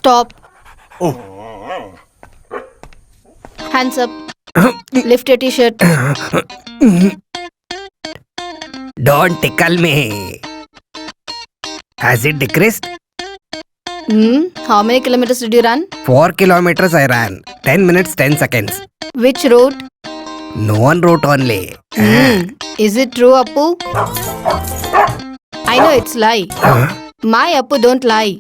Stop. Oh. Hands up. Lift your t-shirt. Don't tickle me. Has it decreased? How many kilometers did you run? 4 kilometers I ran. 10 minutes, 10 seconds. Which route? No one wrote only. Is it true, Appu? I know it's lie. My Appu don't lie.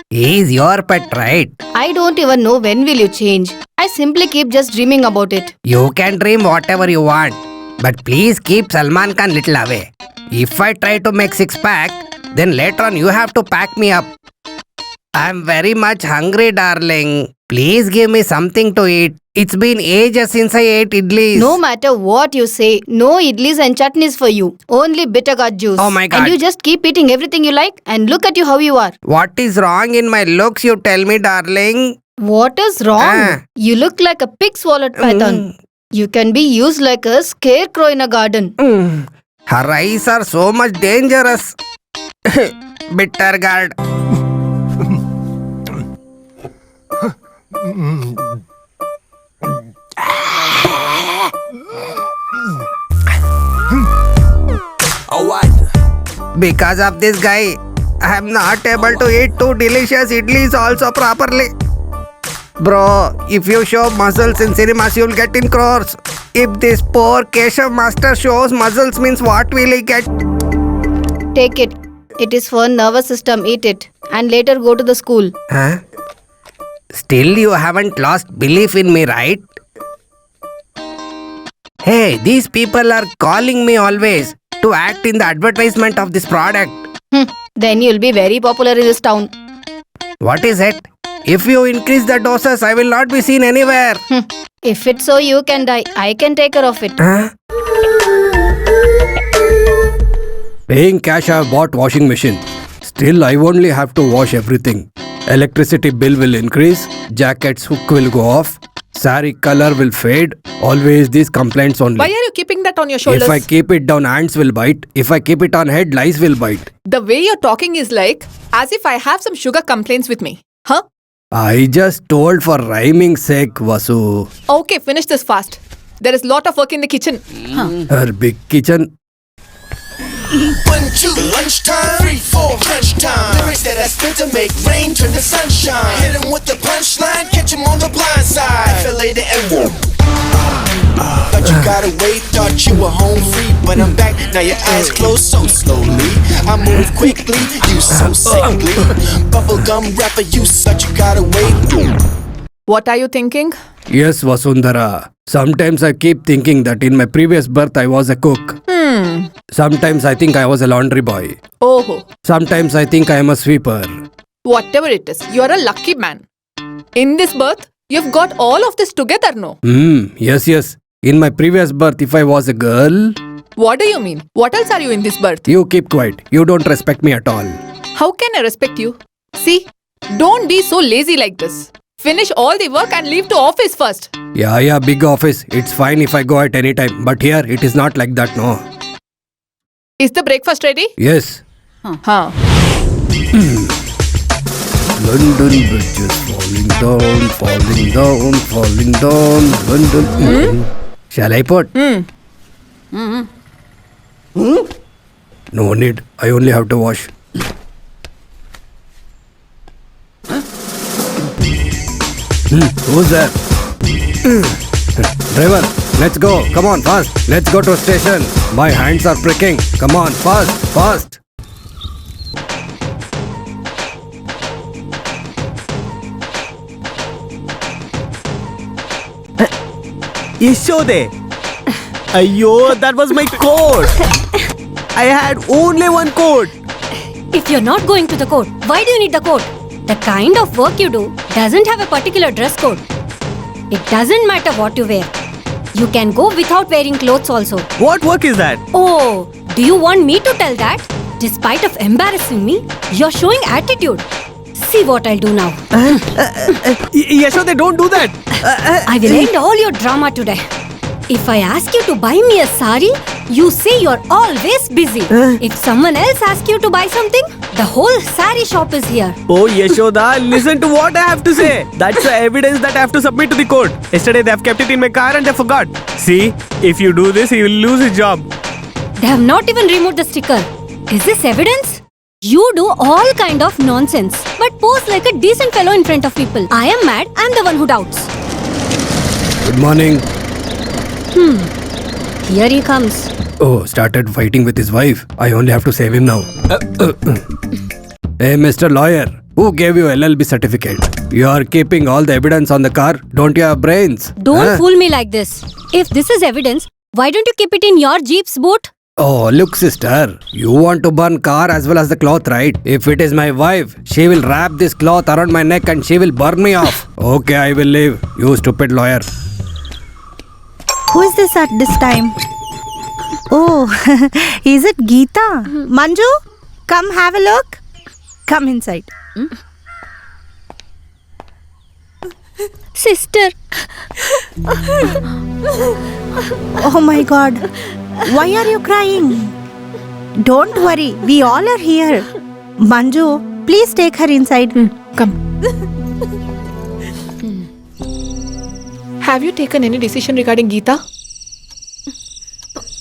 He's your pet, right? I don't even know when will you change. I simply keep just dreaming about it. You can dream whatever you want. But please keep Salman Khan little away. If I try to make six-pack, then later on you have to pack me up. I'm very much hungry, darling. Please give me something to eat. It's been ages since I ate idlis. No matter what you say, no idlis and chutneys for you. Only bitter gourd juice. Oh my God. And you just keep eating everything you like and look at you how you are. What is wrong in my looks, you tell me, darling? What is wrong? You look like a pig swallowed python. You can be used like a scarecrow in a garden. Her eyes are so much dangerous. Bitter gourd. Because of this guy, I am not able to eat 2 delicious idlis also properly. Bro, if you show muscles in cinemas, you'll get in crores. If this poor Keshav master shows muscles, means what will he get? Take it. It is for nervous system. Eat it. And later go to the school. Huh? Still you haven't lost belief in me, right? Hey, these people are calling me always to act in the advertisement of this product. Then you'll be very popular in this town. What is it? If you increase the doses, I will not be seen anywhere. If it's so you can die, I can take care of it. Huh? Paying cash, I have bought washing machine. Still, I only have to wash everything. Electricity bill will increase. Jacket's hook will go off. Saree color will fade. Always these complaints only. Why are you keeping that on your shoulders? If I keep it down, ants will bite. If I keep it on head, lice will bite. The way you're talking is like as if I have some sugar complaints with me. Huh? I just told for rhyming sake, Vasu. Okay, finish this fast. There is lot of work in the kitchen. Her big kitchen. 1, 2, lunchtime. 3, 4, lunchtime. Lyrics that I spit to make rain turn to sunshine. Hit him with the punchline, catch him on the blind side. Fillet the and but you gotta wait, thought you were home free. But I'm back, now your eyes closed so slowly. I move quickly, you so sickly. Bubblegum rapper, you such, you gotta wait. What are you thinking? Yes, Vasundhara. Sometimes I keep thinking that in my previous birth I was a cook. Sometimes I think I was a laundry boy. Oh, Sometimes I think I am a sweeper. whatever it is, you're a lucky man. In this birth, you've got all of this together, no? Yes. In my previous birth, if I was a girl... What do you mean? What else are you in this birth? You keep quiet. You don't respect me at all. How can I respect you? See, don't be so lazy like this. Finish all the work and leave to office first. Yeah, big office. It's fine if I go at any time. But here, it is not like that, no. Is the breakfast ready? Yes. Huh. London Bridge is falling down, falling down, falling down. London... Shall I put? No need. I only have to wash. Who's there? Driver, let's go. Come on, fast. Let's go to station. My hands are pricking. Come on, fast. Yashode! Ayyo, that was my coat! I had only one coat! If you're not going to the court, why do you need the coat? The kind of work you do doesn't have a particular dress code. It doesn't matter what you wear. You can go without wearing clothes also. What work is that? Oh, do you want me to tell that? Despite of embarrassing me, you're showing attitude. See what I'll do now. Yashode, don't do that! I will end all your drama today. If I ask you to buy me a sari, You say you're always busy. If someone else asks you to buy something, the whole sari shop is here. Oh, Yashoda, listen to what I have to say. That's the evidence that I have to submit to the court. Yesterday they have kept it in my car and they forgot. See, if you do this, he will lose his job. They have not even removed the sticker. Is this evidence? You do all kind of nonsense, but pose like a decent fellow in front of people. I am mad. I'm the one who doubts. Good morning. Here he comes. Oh, started fighting with his wife. I only have to save him now. Hey, Mr. Lawyer, who gave you LLB certificate? You are keeping all the evidence on the car. Don't you have brains? Don't Huh? fool me like this. If this is evidence, why don't you keep it in your Jeep's boot? Oh, look, sister. You want to burn car as well as the cloth, right? If it is my wife, she will wrap this cloth around my neck and she will burn me off. Okay, I will leave. You stupid lawyer. Who is this at this time? Oh, is it Geeta? Manju, come have a look. Come inside. Sister, Oh my god. Why are you crying? Don't worry, we all are here. Manju, please take her inside. Come. Have you taken any decision regarding Geeta?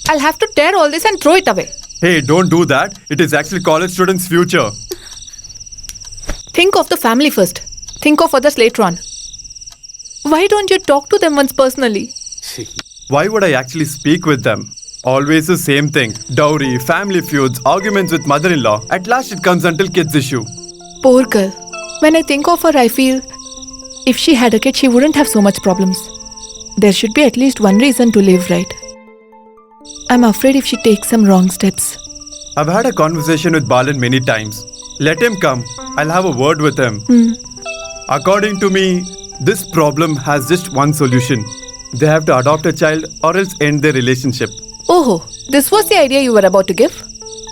I'll have to tear all this and throw it away. Hey, don't do that. It is actually college students' future. Think of the family first. Think of others later on. Why don't you talk to them once personally? Why would I actually speak with them? Always the same thing. Dowry, family feuds, arguments with mother-in-law. At last it comes until kids issue. Poor girl. When I think of her, I feel if she had a kid, she wouldn't have so much problems. There should be at least one reason to live right. I'm afraid if she takes some wrong steps. I've had a conversation with Balan many times. Let him come. I'll have a word with him. According to me, this problem has just one solution. They have to adopt a child or else end their relationship. Oh, this was the idea you were about to give?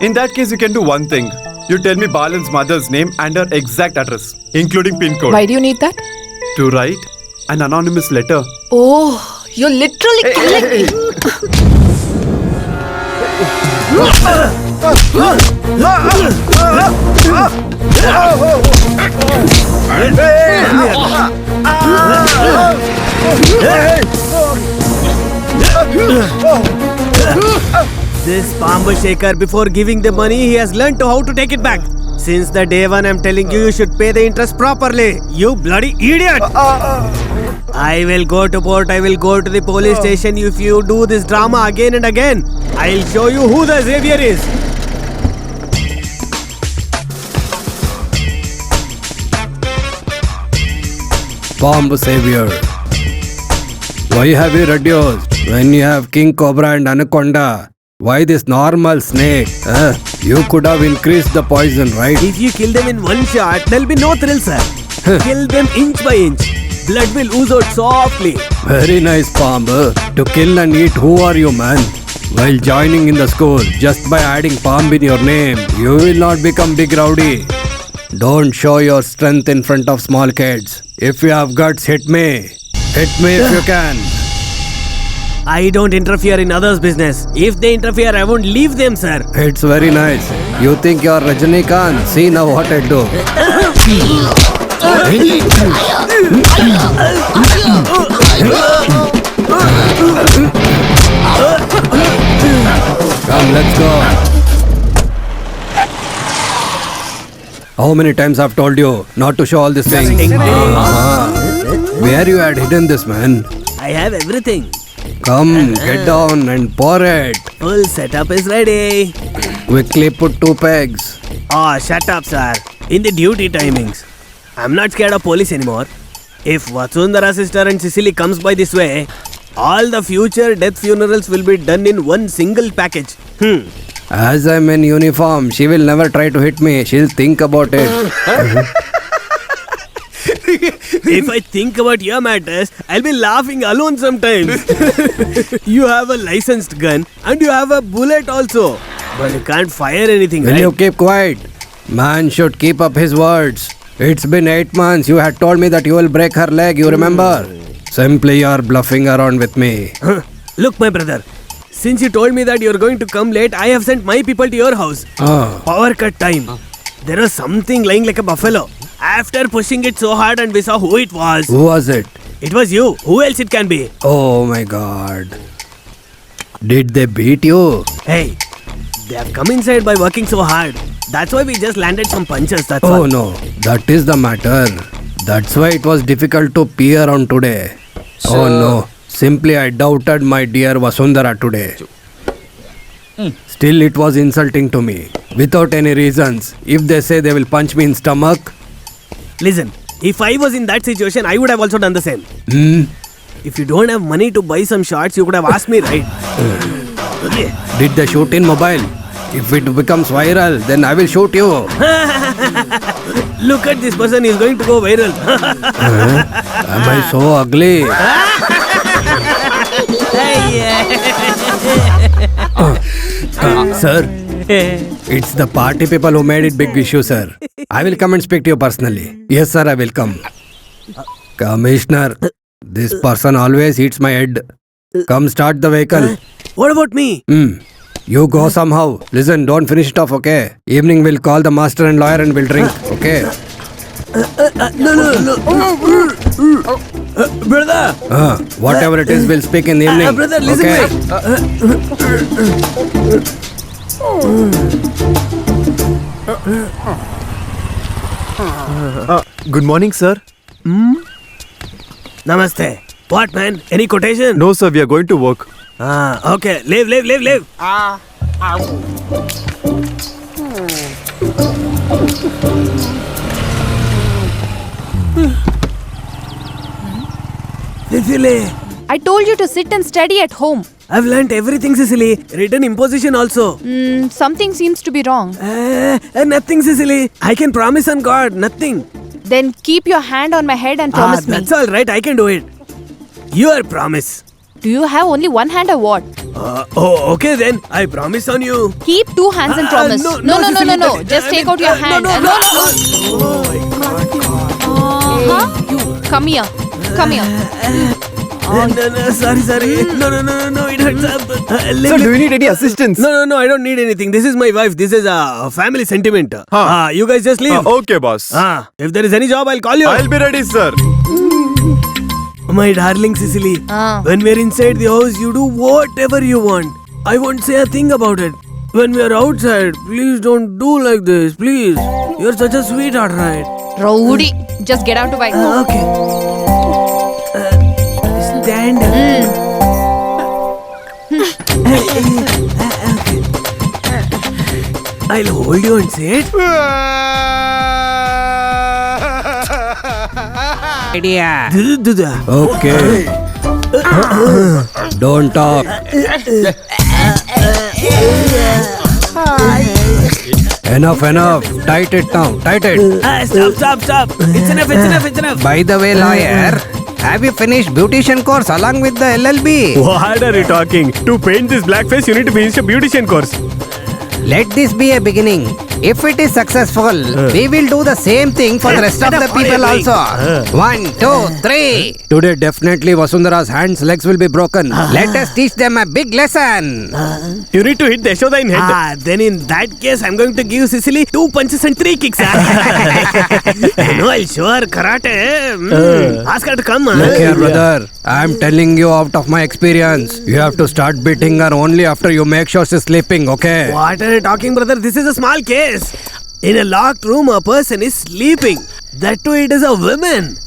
In that case, you can do one thing. You tell me Balan's mother's name and her exact address, including pin code. Why do you need that? To write an anonymous letter. Oh, you're literally killing me. This Pamba Shaker, before giving the money, he has learned to how to take it back. Since the day one, I'm telling you, you should pay the interest properly. You bloody idiot! I will go to court. I will go to the police station if you do this drama again and again. I'll show you who the Xavier is. Bomb Savior. Why have you reduced when you have King Cobra and Anaconda? Why this normal snake? You could have increased the poison, right? If you kill them in one shot, there'll be no thrill, sir. Kill them inch by inch. Blood will ooze out softly. Very nice, Bomb. To kill and eat, who are you, man? While joining in the school, just by adding Bomb in your name, you will not become big rowdy. Don't show your strength in front of small kids. If you have guts, hit me. Hit me if you can. I don't interfere in others' business. If they interfere, I won't leave them, sir. It's very nice. You think you're Rajinikanth? See now what I do. Come, let's go. How many times I've told you not to show all these things? Where you had hidden this, man? I have everything. Come, get down and pour it. Full setup is ready. Quickly put 2 pegs. Oh, shut up, sir. In the duty timings. I'm not scared of police anymore. If Vatsundara sister and Sicily comes by this way, all the future death funerals will be done in one single package. As I'm in uniform, she will never try to hit me. She'll think about it. If I think about your matters, I'll be laughing alone sometimes. You have a licensed gun and you have a bullet also. But you can't fire anything, Will right? you keep quiet? Man should keep up his words. It's been 8 months. You had told me that you will break her leg, you remember? Simply you're bluffing around with me. Look, my brother. Since you told me that you're going to come late, I have sent my people to your house. Power cut time. There was something lying like a buffalo. After pushing it so hard and we saw who it was. Who was it? It was you. Who else it can be? Oh my god. Did they beat you? Hey, they have come inside by working so hard. That's why we just landed some punches, that's Oh all. no, that is the matter. That's why it was difficult to pee around today. Oh no, simply I doubted my dear Vasundhara today. Still it was insulting to me. Without any reasons. If they say they will punch me in stomach. Listen, if I was in that situation, I would have also done the same. Hmm? If you don't have money to buy some shorts, you could have asked me, right? Okay. Did they shoot in mobile? If it becomes viral, then I will shoot you. Look at this person, he's going to go viral. Am I so ugly? Sir, it's the party people who made it big issue, sir. I will come and speak to you personally. Yes, sir, I will come. Commissioner, this person always hits my head. Come start the vehicle. What about me? You go somehow. Listen, don't finish it off, okay? Evening we'll call the master and lawyer and we'll drink, okay? No. Brother! Whatever it is, we'll speak in the evening. Brother, listen Uh, Good morning, sir. Namaste. What, man? Any quotation? No, sir, we are going to work. Okay. Live. Cecily, I told you to sit and study at home. I've learnt everything, Cecily. Written imposition also. Something seems to be wrong. Nothing, Cecily. I can promise on God, nothing. Then keep your hand on my head and promise me. That's all right. I can do it. Your promise. Do you have only one hand or what? Okay then. I promise on you. Keep two hands and promise. No, No. Cecily, Just I take mean, out your hand. no. You come here. No, sorry. No, it hurts. Sir, do you need any assistance? No, I don't need anything. This is my wife. This is a family sentiment. You guys just leave. Okay, boss. If there is any job, I'll call you. I'll be ready, sir. My darling Cecily, when we're inside the house, you do whatever you want. I won't say a thing about it. When we're outside, please don't do like this, please. You're such a sweetheart, right? Rowdy. Just get out to bike. Okay. Stand up. I'll hold you and sit. Idea. Okay. Don't talk. Enough. Tight it now. Tight it. Stop. It's enough. By the way, lawyer, have you finished beautician course along with the LLB? What are you talking? To paint this black face, you need to finish a beautician course. Let this be a beginning. If it is successful, we will do the same thing for the rest of the people also. 1, 2, 3. Today definitely Vasundhara's hands, legs will be broken. Let us teach them a big lesson. You need to hit Yashoda in head. Then in that case, I'm going to give Cecily 2 punches and 3 kicks. I'll show her karate. Ask her to come. Look here, brother. I'm telling you out of my experience. You have to start beating her only after you make sure she's sleeping, okay? What are you talking, brother? This is a small case. In a locked room, a person is sleeping. That too, it is a woman.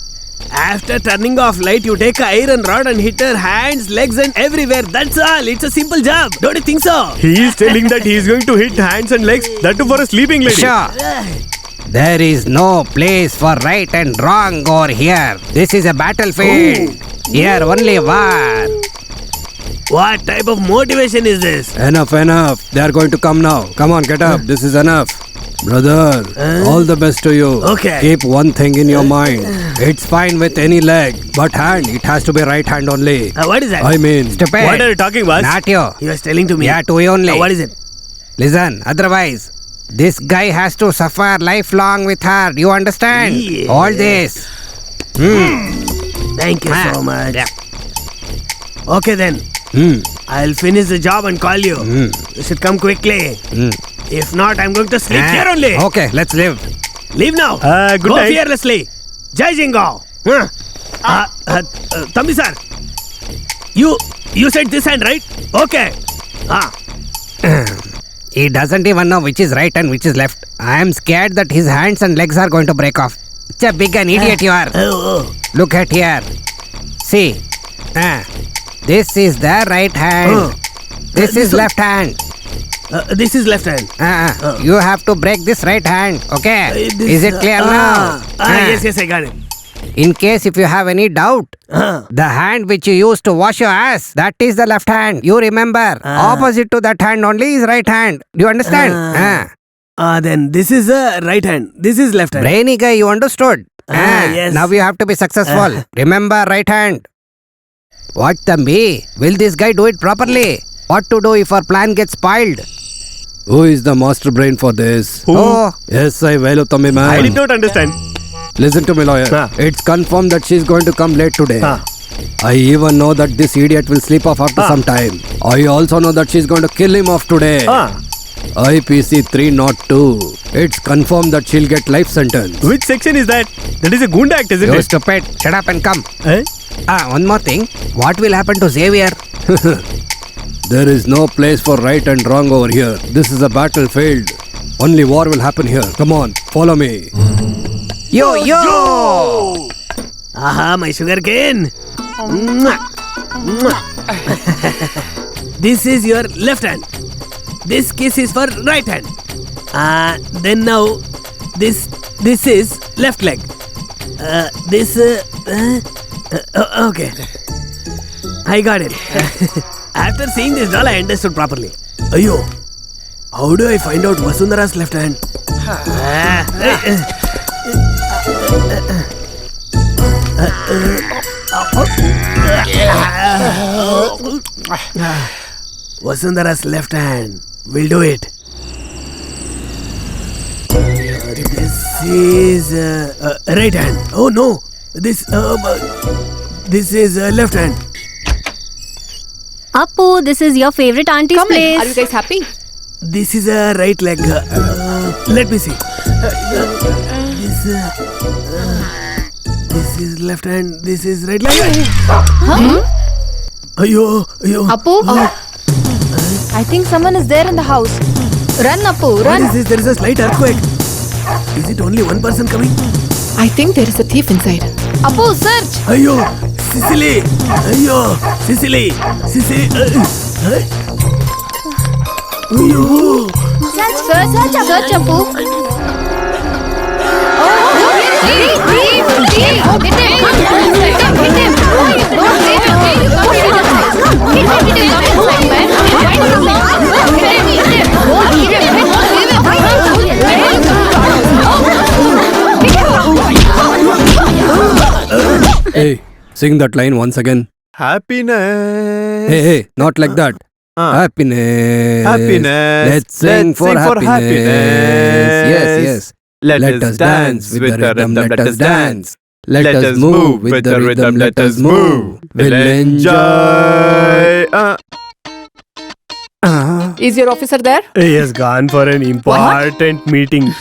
After turning off light, you take an iron rod and hit her hands, legs and everywhere. That's all. It's a simple job. Don't you think so? He is telling that he is going to hit hands and legs, that too for a sleeping lady. Sure. There is no place for right and wrong over here. This is a battlefield. Here only war. What type of motivation is this? Enough. They are going to come now. Come on, get up. This is enough. Brother, all the best to you. Okay. Keep one thing in your mind. It's fine with any leg, but hand, it has to be right hand only. What is that? I mean, Stupid. What are you talking about? Not you. He was telling to me. Yeah, to you only. What is it? Listen, otherwise, this guy has to suffer lifelong with her. You understand? Yeah. All this. Thank you so much. Okay then. I'll finish the job and call you. You should come quickly. If not, I'm going to sleep here only. Okay, let's live. Leave now. Good Go night. fearlessly. Jai Jingo. Tambi sir, you said this hand, right? Okay. He doesn't even know which is right and which is left. I am scared that his hands and legs are going to break off. Such a big an idiot you are. Look at here. See. This is the right hand. This is left hand. This is left hand. You have to break this right hand. Okay? Is it clear now? Yes, I got it. In case if you have any doubt, the hand which you use to wash your ass, that is the left hand. You remember. Opposite to that hand only is right hand. Do you understand? Then this is right hand. This is left hand. Brainy guy, you understood? Yes. Now you have to be successful. Remember right hand. What, Thambi? Will this guy do it properly? What to do if our plan gets spoiled? Who is the master brain for this? Oh, Yes, I Veluthambi man. I did not understand. Listen to me, lawyer. It's confirmed that she's going to come late today. I even know that this idiot will sleep off after some time. I also know that she's going to kill him off today. IPC 302. It's confirmed that she'll get life sentence. Which section is that? That is a Gunda Act, isn't you it? stupid. Shut up and come. Eh? One more thing. What will happen to Xavier? There is no place for right and wrong over here. This is a battlefield. Only war will happen here. Come on, follow me. Yo! Aha, my sugar cane. This is your left hand. This kiss is for right hand. Then now, this is left leg. Okay. I got it. After seeing this doll, I understood properly. Ayo, how do I find out Vasundhara's left hand? Vasundhara's left hand. We'll do it. This is right hand. Oh no, this is left hand. Appu, this is your favorite auntie's Come in. place. Are you guys happy? This is a right leg. Let me see. This is left hand. This is right leg. Ayo. Appu? I think someone is there in the house. Run, Appu, What run. is this? There is a slight earthquake. Is it only one person coming? I think there is a thief inside. Appu, search. Ayo, Sicily. Sicily. Ayo. Search, Appu. Hey, sing that line once again. Happiness. Hey, not like that. Happiness. Happiness. Let's sing for happiness. Yes. Let us dance with the rhythm. Let us dance. Let us move with the rhythm. Let us move. We'll enjoy. Is your officer there? He has gone for an important meeting.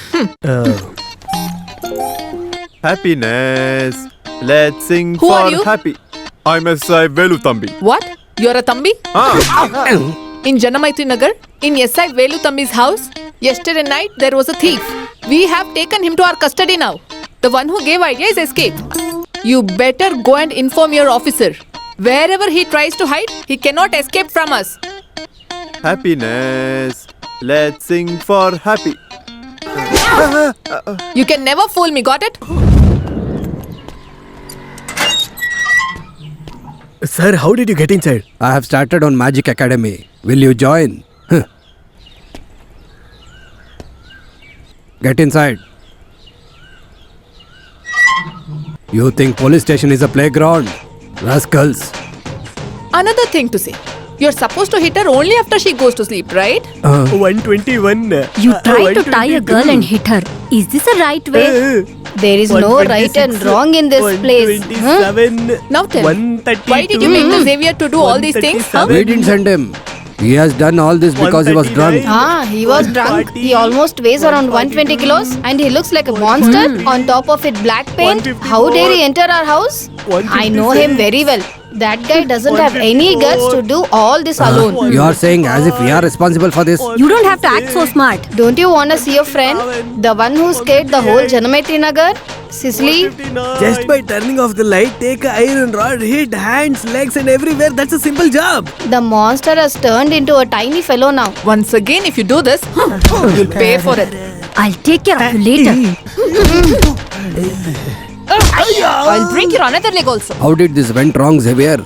Happiness. Let's sing Who for are you? happy. I'm SI Veluthambi. What? You're a Thambi? In Janamaitri Nagar, in SI Velu Thambi's house, yesterday night there was a thief. We have taken him to our custody now. The one who gave idea is escaped. You better go and inform your officer. Wherever he tries to hide, he cannot escape from us. Happiness. Let's sing for happy. You can never fool me, got it? Sir, how did you get inside? I have started on Magic Academy. Will you join? Get inside. You think police station is a playground? Rascals. Another thing to say. You're supposed to hit her only after she goes to sleep, right? 121. You tried to tie a girl and hit her. Is this a right way? There is no right and wrong in this place. Huh? 127. Now tell me, 132. why did you make the Xavier to do all these things? Huh? We didn't send him. He has done all this because he was drunk. 139. He was drunk. He almost weighs around 120 kilos and he looks like a monster. On top of it, black paint. How dare he enter our house? I know him very well. That guy doesn't have any guts to do all this alone. You are saying as if we are responsible for this. You don't have to act so smart. Don't you want to see your friend? The one who scared the whole Janametri Nagar? Cicely? Just by turning off the light, take an iron rod, hit hands, legs, and everywhere. That's a simple job. The monster has turned into a tiny fellow now. Once again, if you do this, you'll pay for it. I'll take care of you later. I'll break your another leg also. How did this went wrong, Xavier?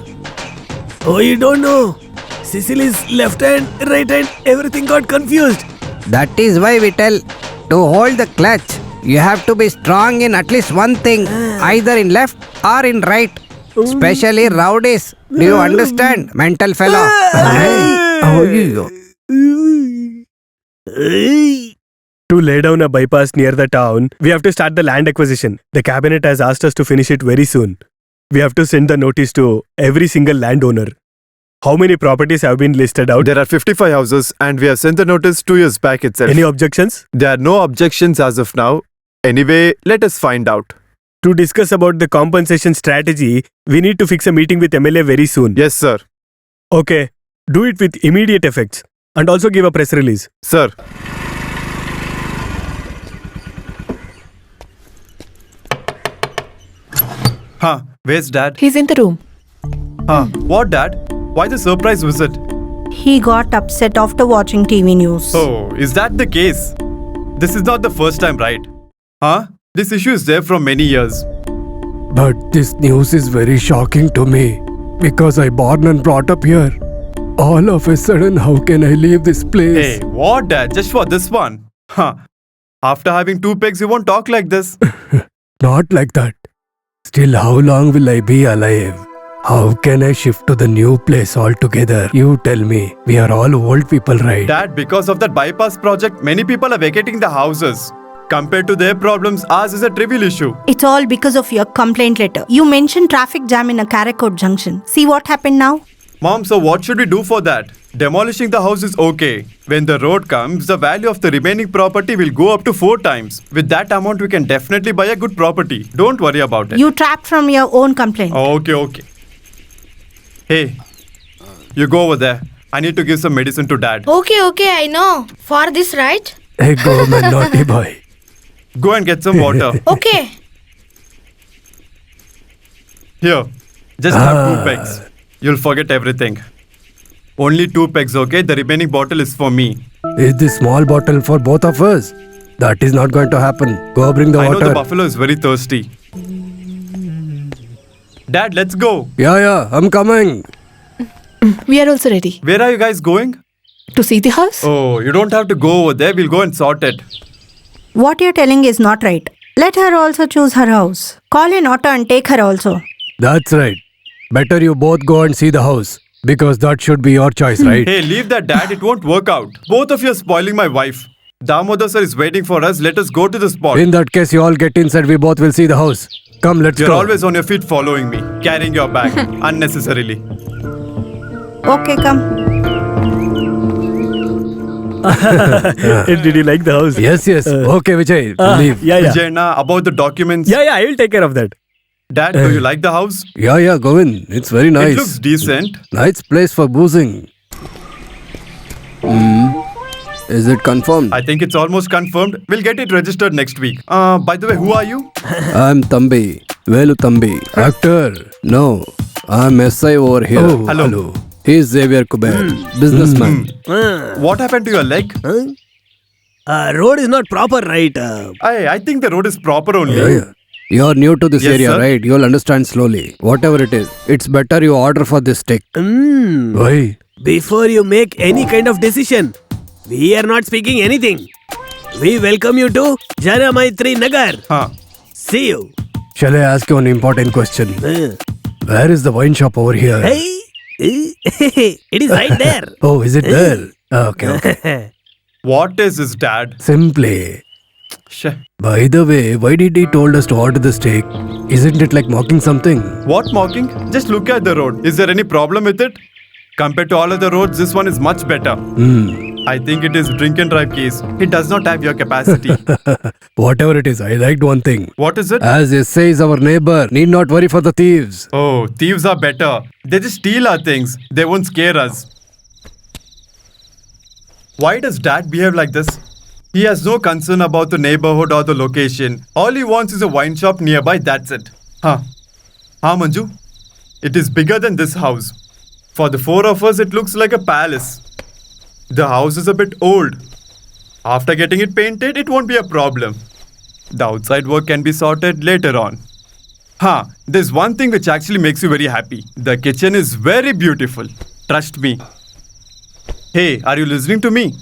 Oh, you don't know. Cecily's left hand, right hand, everything got confused. That is why we tell to hold the clutch. You have to be strong in at least one thing, either in left or in right. Especially rowdies. Do you understand, mental fellow? To lay down a bypass near the town, we have to start the land acquisition. The cabinet has asked us to finish it very soon. We have to send the notice to every single landowner. How many properties have been listed out? There are 55 houses and we have sent the notice 2 years back itself. Any objections? There are no objections as of now. Anyway, let us find out. To discuss about the compensation strategy, we need to fix a meeting with MLA very soon. Yes, sir. Okay, do it with immediate effects and also give a press release. Sir. Huh, where's Dad? He's in the room. Huh, what Dad? Why the surprise visit? He got upset after watching TV news. Oh, is that the case? This is not the first time, right? Huh? This issue is there from many years. But this news is very shocking to me because I born and brought up here. All of a sudden, how can I leave this place? Hey, what Dad? Just for this one? Huh. After having 2 pegs, you won't talk like this. Not like that. Still, how long will I be alive? How can I shift to the new place altogether? You tell me. We are all old people, right? Dad, because of that bypass project, many people are vacating the houses. Compared to their problems, ours is a trivial issue. It's all because of your complaint letter. You mentioned traffic jam in a Karakot junction. See what happened now? Mom, so what should we do for that? Demolishing the house is okay. When the road comes, the value of the remaining property will go up to 4 times. With that amount, we can definitely buy a good property. Don't worry about it. You trapped from your own complaint. Okay. Hey, you go over there. I need to give some medicine to Dad. Okay, I know. For this, right? Hey, go, man, naughty boy. Go and get some water. Okay. Here, just have 2 pegs. You'll forget everything. Only 2 pegs, okay? The remaining bottle is for me. Is this small bottle for both of us? That is not going to happen. Go bring the I know water. the buffalo is very thirsty. Dad, let's go. Yeah, I'm coming. We are also ready. Where are you guys going? To see the house? Oh, you don't have to go over there. We'll go and sort it. What you're telling is not right. Let her also choose her house. Call an auto and take her also. That's right. Better you both go and see the house. Because that should be your choice, right? Hey, leave that, Dad. It won't work out. Both of you are spoiling my wife. Damodar sir is waiting for us. Let us go to the spot. In that case, you all get inside. We both will see the house. Come, let's You're go. always on your feet following me, carrying your bag unnecessarily. Okay, come. Did you like the house? Yes. Okay, Vijay, leave. Yeah. Vijayna, about the documents. Yeah, I will take care of that. Dad, do you like the house? Yeah, go in. It's very nice. It looks decent. Nice place for boozing. Is it confirmed? I think it's almost confirmed. We'll get it registered next week. By the way, who are you? I'm Thambi. Velu Thambi. Actor. No, I'm SI over here. Oh, hello. He's Xavier Kuber, businessman. What happened to your leg? Road is not proper, right? I think the road is proper only. Yeah. You're new to this Yes, area, sir. right? You'll understand slowly. Whatever it is, it's better you order for this stick. Why? Before you make any kind of decision, we are not speaking anything. We welcome you to Janametri Nagar. Huh. See you. Shall I ask you an important question? Where is the wine shop over here? Hey, it is right there. Oh, is it there? Okay. What is this, Dad? Simply, Shh. By the way, why did he told us to order the steak? Isn't it like mocking something? What mocking? Just look at the road. Is there any problem with it? Compared to all other roads, this one is much better. I think it is drink and drive case. It does not have your capacity. Whatever it is, I liked one thing. What is it? As SA is our neighbor, need not worry for the thieves. Oh, thieves are better. They just steal our things. They won't scare us. Why does dad behave like this? He has no concern about the neighborhood or the location. All he wants is a wine shop nearby, that's it. Huh, Manju? It is bigger than this house. For the four of us, it looks like a palace. The house is a bit old. After getting it painted, it won't be a problem. The outside work can be sorted later on. There's one thing which actually makes you very happy. The kitchen is very beautiful. Trust me. Hey, are you listening to me?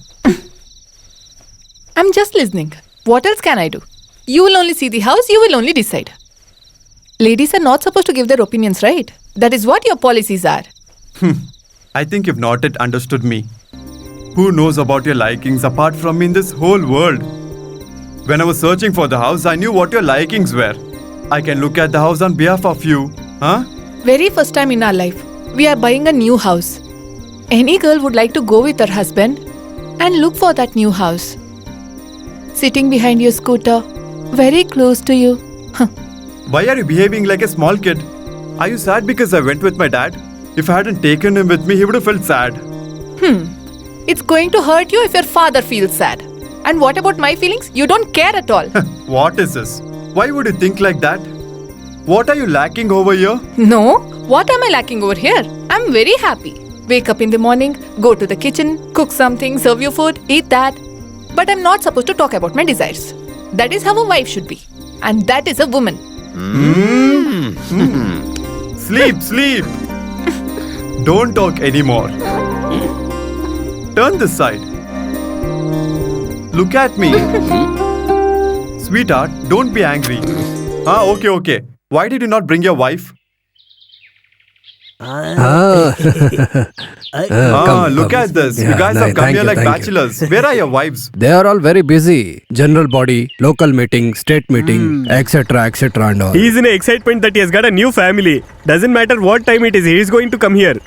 I'm just listening. What else can I do? You will only see the house, you will only decide. Ladies are not supposed to give their opinions, right? That is what your policies are. I think you've not yet understood me. Who knows about your likings apart from me in this whole world? When I was searching for the house, I knew what your likings were. I can look at the house on behalf of you. Very first time in our life, we are buying a new house. Any girl would like to go with her husband and look for that new house. Sitting behind your scooter, very close to you. Why are you behaving like a small kid? Are you sad because I went with my dad? If I hadn't taken him with me, he would have felt sad. It's going to hurt you if your father feels sad. And what about my feelings? You don't care at all. What is this? Why would you think like that? What are you lacking over here? No, what am I lacking over here? I'm very happy. Wake up in the morning, go to the kitchen, cook something, serve you food, eat that. But I'm not supposed to talk about my desires. That is how a wife should be. And that is a woman. Sleep. Don't talk anymore. Turn this side. Look at me. Sweetheart, don't be angry. Okay. Why did you not bring your wife? Look at this. You guys have come here like bachelors. Where are your wives? They are all very busy. General body, local meeting, state meeting, etc. and all. He is in excitement that he has got a new family. Doesn't matter what time it is, he is going to come here.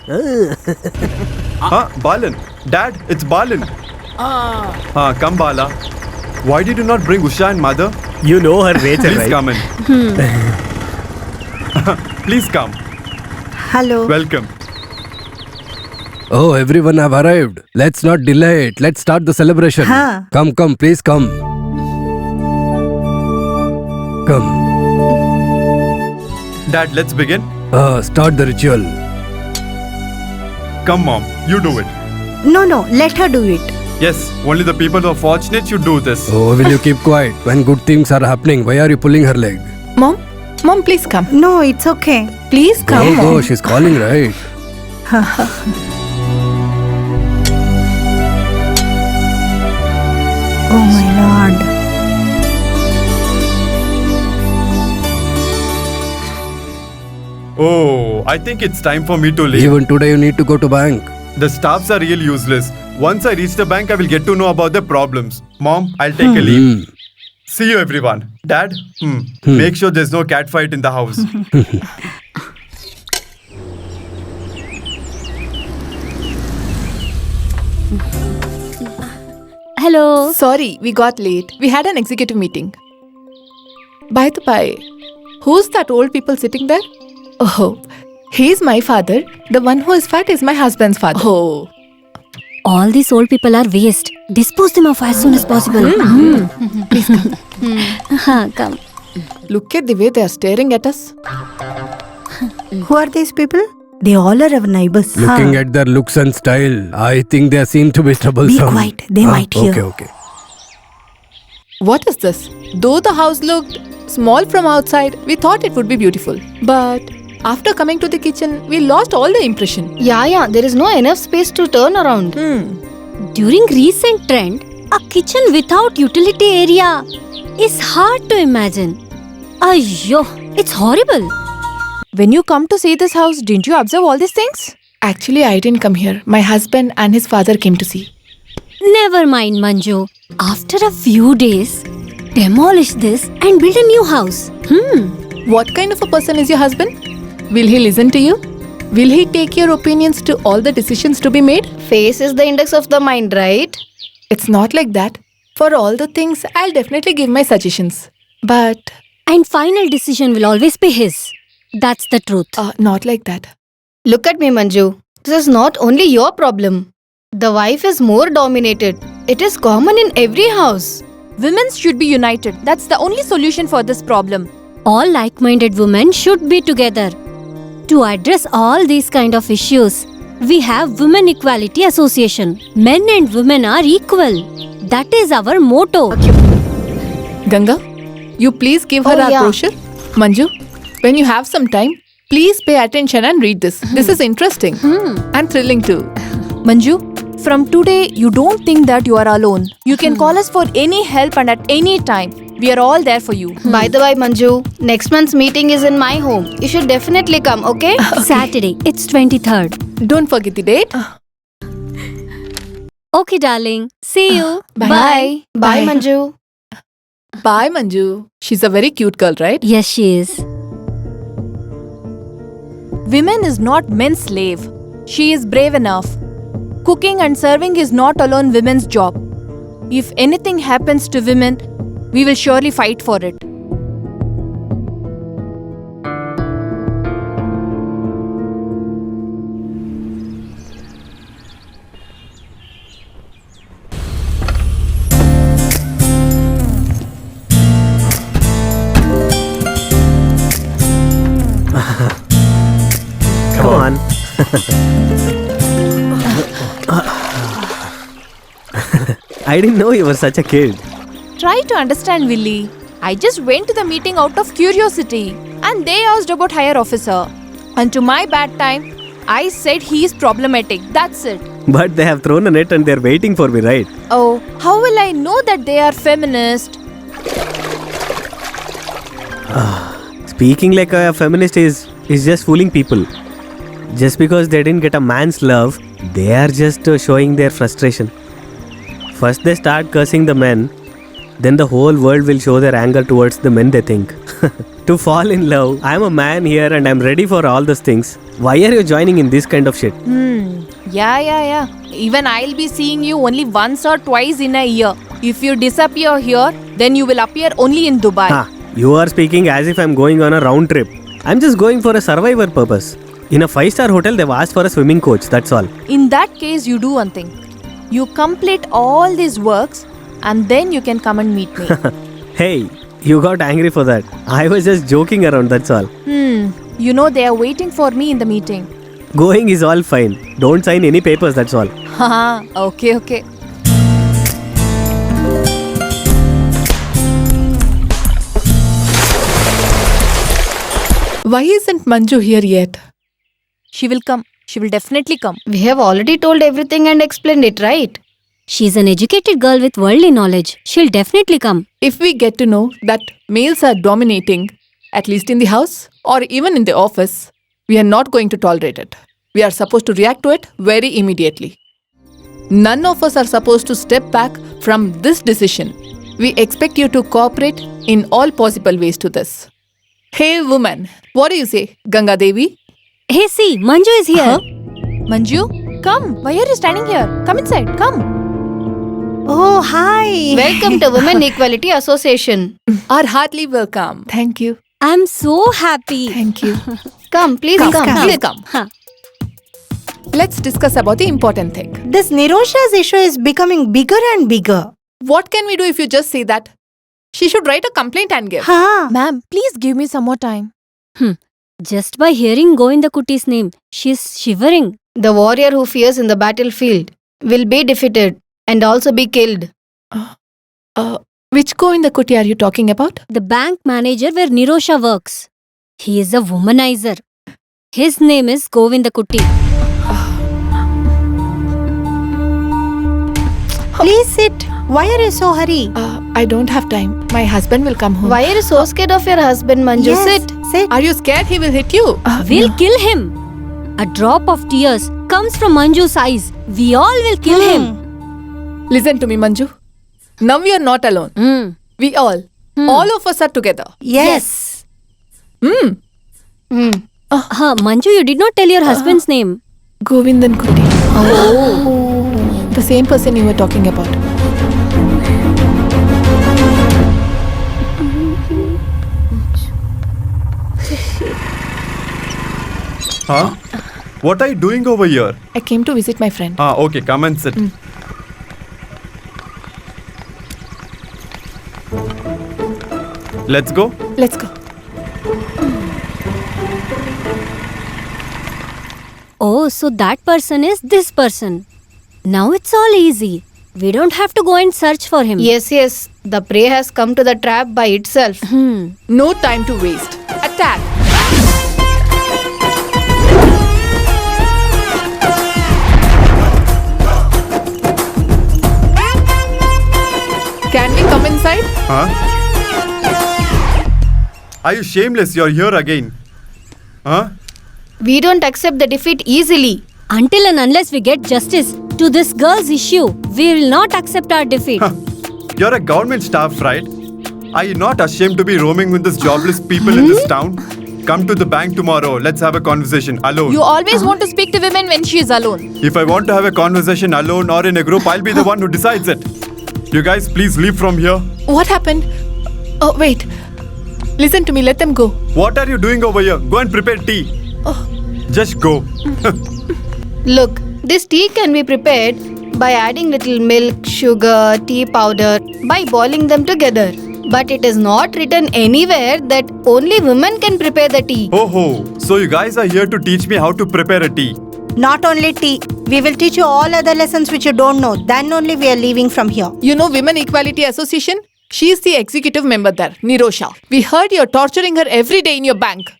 Balan. Dad, it's Balan. Come Bala. Why did you not bring Usha and mother? You know her nature, Please right? come in. Please come. Hello. Welcome. Oh, everyone have arrived. Let's not delay it. Let's start the celebration. Huh. Come, please come. Come. Dad, let's begin. Start the ritual. Come, Mom. You do it. No, let her do it. Yes, only the people who are fortunate should do this. Oh, will you keep quiet? When good things are happening, why are you pulling her leg? Mom, please come. No, it's okay. Please come. Go, she's calling, right? Oh my lord. Oh, I think it's time for me to leave. Even today you need to go to bank. The staffs are really useless. Once I reach the bank, I will get to know about their problems. Mom, I'll take a leave. See you, everyone. Dad, make sure there's no cat fight in the house. Hello. Sorry, we got late. We had an executive meeting. By the by, who's that old people sitting there? Oh, he's my father. The one who is fat is my husband's father. Oh. All these old people are waste. Dispose them off as soon as possible. Please come. Come. Look at the way they are staring at us. Who are these people? They all are our neighbors. Looking at their looks and style, I think they seem to be troublesome. Be quiet, they might hear. Okay. What is this? Though the house looked small from outside, we thought it would be beautiful. But after coming to the kitchen, we lost all the impression. Yeah, there is no enough space to turn around. During recent trend, a kitchen without utility area is hard to imagine. Ayyo, it's horrible. When you come to see this house, didn't you observe all these things? Actually, I didn't come here. My husband and his father came to see. Never mind, Manju. After a few days, demolish this and build a new house. What kind of a person is your husband? Will he listen to you? Will he take your opinions to all the decisions to be made? Face is the index of the mind, right? It's not like that. For all the things, I'll definitely give my suggestions. But And final decision will always be his. That's the truth. not like that. Look at me, Manju. This is not only your problem. The wife is more dominated. It is common in every house. Women should be united. That's the only solution for this problem. All like-minded women should be together. To address all these kind of issues, we have Women Equality Association. Men and women are equal. That is our motto. Ganga, you please give her Oh, our yeah. brochure. Manju, when you have some time, please pay attention and read this. This is interesting and thrilling too. Manju, from today, you don't think that you are alone. You can call us for any help and at any time. We are all there for you. By the way, Manju, next month's meeting is in my home. You should definitely come, okay? Saturday, it's 23rd. Don't forget the date. Okay, darling. See you. Bye. Bye, Manju. Bye, Manju. She's a very cute girl, right? Yes, she is. Women is not men's slave. She is brave enough. Cooking and serving is not alone women's job. If anything happens to women, we will surely fight for it. Come on. I didn't know you were such a kid. Try to understand, Willie. I just went to the meeting out of curiosity and they asked about higher officer. And to my bad time, I said he is problematic. That's it. But they have thrown a net and they're waiting for me, right? Oh, how will I know that they are feminist? Speaking like a feminist is just fooling people. Just because they didn't get a man's love, they are just showing their frustration. First they start cursing the men, then the whole world will show their anger towards the men they think. To fall in love, I'm a man here and I'm ready for all those things. Why are you joining in this kind of shit? Yeah. Even I'll be seeing you only once or twice in a year. If you disappear here, then you will appear only in Dubai. You are speaking as if I'm going on a round trip. I'm just going for a survivor purpose. In a 5-star hotel, they've asked for a swimming coach, that's all. In that case, you do one thing. You complete all these works and then you can come and meet me. Hey, you got angry for that. I was just joking around, that's all. You know they are waiting for me in the meeting. Going is all fine. Don't sign any papers, that's all. Haha, okay. Why isn't Manju here yet? She will come. She will definitely come. We have already told everything and explained it, right? She's an educated girl with worldly knowledge. She'll definitely come. If we get to know that males are dominating, at least in the house or even in the office, we are not going to tolerate it. We are supposed to react to it very immediately. None of us are supposed to step back from this decision. We expect you to cooperate in all possible ways to this. Hey woman, what do you say, Ganga Devi? Hey, see, Manju is here. Manju, come. Why are you standing here? Come inside. Come. Oh, hi. Welcome to Women Equality Association. Are heartily welcome. Thank you. I'm so happy. Thank you. Come, please come. Please come. Let's discuss about the important thing. This Nirosha's issue is becoming bigger and bigger. What can we do if you just say that? She should write a complaint and give. Huh? Ma'am, please give me some more time. Just by hearing Govinda Kutti's name, she's shivering. The warrior who fears in the battlefield will be defeated and also be killed. Which Govinda Kutti are you talking about? The bank manager where Nirosha works. He is a womanizer. His name is Govinda Kutti. Please sit. Why are you so hurry? I don't have time. My husband will come home. Why are you so scared of your husband, Manju? Yes, Sit. Are you scared he will hit you? We'll kill him. A drop of tears comes from Manju's eyes. We all will kill him. Listen to me, Manju. Now we are not alone. We all of us are together. Yes. Manju, you did not tell your husband's name. Govindan Kutti. Oh. The same person you were talking about. Huh? What are you doing over here? I came to visit my friend. Okay, come and sit. Let's go. Let's go. Oh, so that person is this person. Now it's all easy. We don't have to go and search for him. Yes. The prey has come to the trap by itself. No time to waste. Attack! Can we come inside? Huh? Are you shameless? You're here again. Huh? We don't accept the defeat easily. Until and unless we get justice to this girl's issue, we will not accept our defeat. You're a government staff, right? Are you not ashamed to be roaming with these jobless people in this town? Come to the bank tomorrow. Let's have a conversation alone. You always want to speak to women when she is alone. If I want to have a conversation alone or in a group, I'll be the one who decides it. You guys, please leave from here. What happened? Oh, wait. Listen to me. Let them go. What are you doing over here? Go and prepare tea. Just go. Look, this tea can be prepared by adding little milk, sugar, tea powder, by boiling them together. But it is not written anywhere that only women can prepare the tea. Oh, so you guys are here to teach me how to prepare a tea. Not only tea. We will teach you all other lessons which you don't know. Then only we are leaving from here. You know Women Equality Association? She is the executive member there, Nirosha. We heard you're torturing her every day in your bank.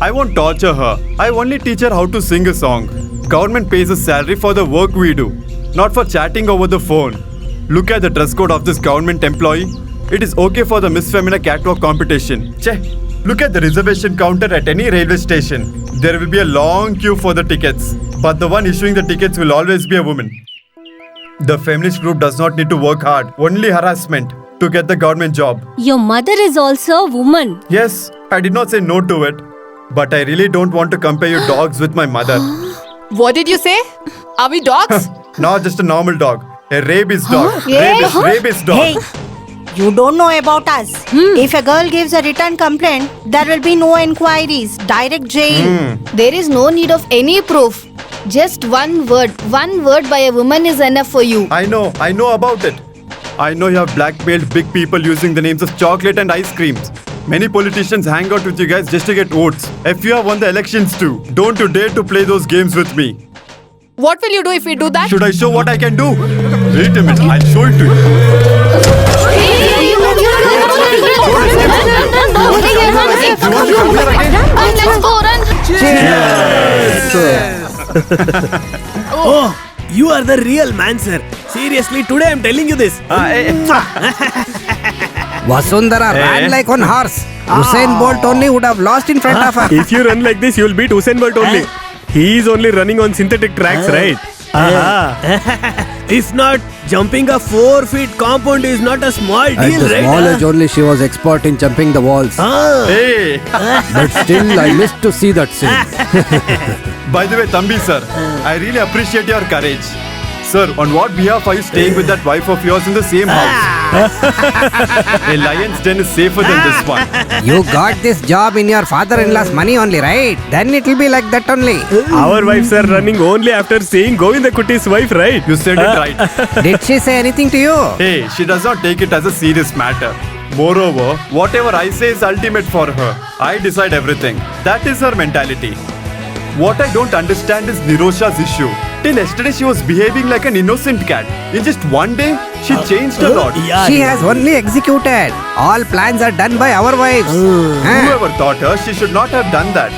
I won't torture her. I only teach her how to sing a song. Government pays a salary for the work we do, not for chatting over the phone. Look at the dress code of this government employee. It is okay for the Miss Femina catwalk competition. Che, look at the reservation counter at any railway station. There will be a long queue for the tickets, but the one issuing the tickets will always be a woman. The feminist group does not need to work hard, only harassment to get the government job. Your mother is also a woman. Yes, I did not say no to it, but I really don't want to compare you dogs with my mother. What did you say? Are we dogs? Not just a normal dog, a rabies dog. Yeah. Rabies dog. Hey, you don't know about us. If a girl gives a written complaint, there will be no inquiries. Direct jail. There is no need of any proof. Just one word by a woman is enough for you. I know about it. I know you have blackmailed big people using the names of chocolate and ice creams. Many politicians hang out with you guys just to get votes. If you have won the elections too, don't you dare to play those games with me. What will you do if we do that? Should I show what I can do? Wait a minute, I'll show it to you. Let's go, run. Oh, you are the real man, sir. Seriously, today I'm telling you this. Vasundhara ran like one horse. Usain Bolt only would have lost in front of her. If you run like this, you'll beat Usain Bolt only. He is only running on synthetic tracks, right? If not, jumping a 4 feet compound is not a small At deal, the right? small age only she was expert in jumping the walls. Hey! But still I missed to see that scene. By the way, Thambi sir, I really appreciate your courage. Sir, on what behalf are you staying with that wife of yours in the same house? A lion's den is safer than this one. You got this job in your father-in-law's money only, right? Then it will be like that only. Our wives are running only after seeing Govinda Kutti's wife, right? You said it right. Did she say anything to you? Hey, she does not take it as a serious matter. Moreover, whatever I say is ultimate for her. I decide everything. That is her mentality. What I don't understand is Nirosha's issue. Till yesterday she was behaving like an innocent cat. In just one day, she changed a lot. She has only executed. All plans are done by our wives. Whoever thought her, she should not have done that.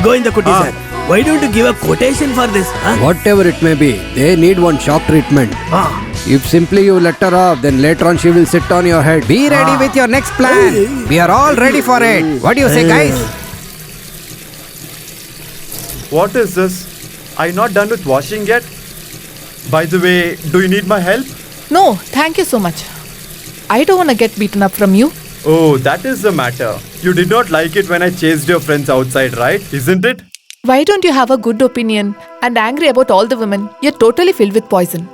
Govinda Kutti, sir. Why don't you give a quotation for this? Whatever it may be, they need one shock treatment. If simply you let her off, then later on she will sit on your head. Be ready with your next plan. We are all ready for it. What do you say, guys? What is this? Are you not done with washing yet? By the way, do you need my help? No, thank you so much. I don't want to get beaten up from you. Oh, that is the matter. You did not like it when I chased your friends outside, right? Isn't it? Why don't you have a good opinion and angry about all the women? You're totally filled with poison.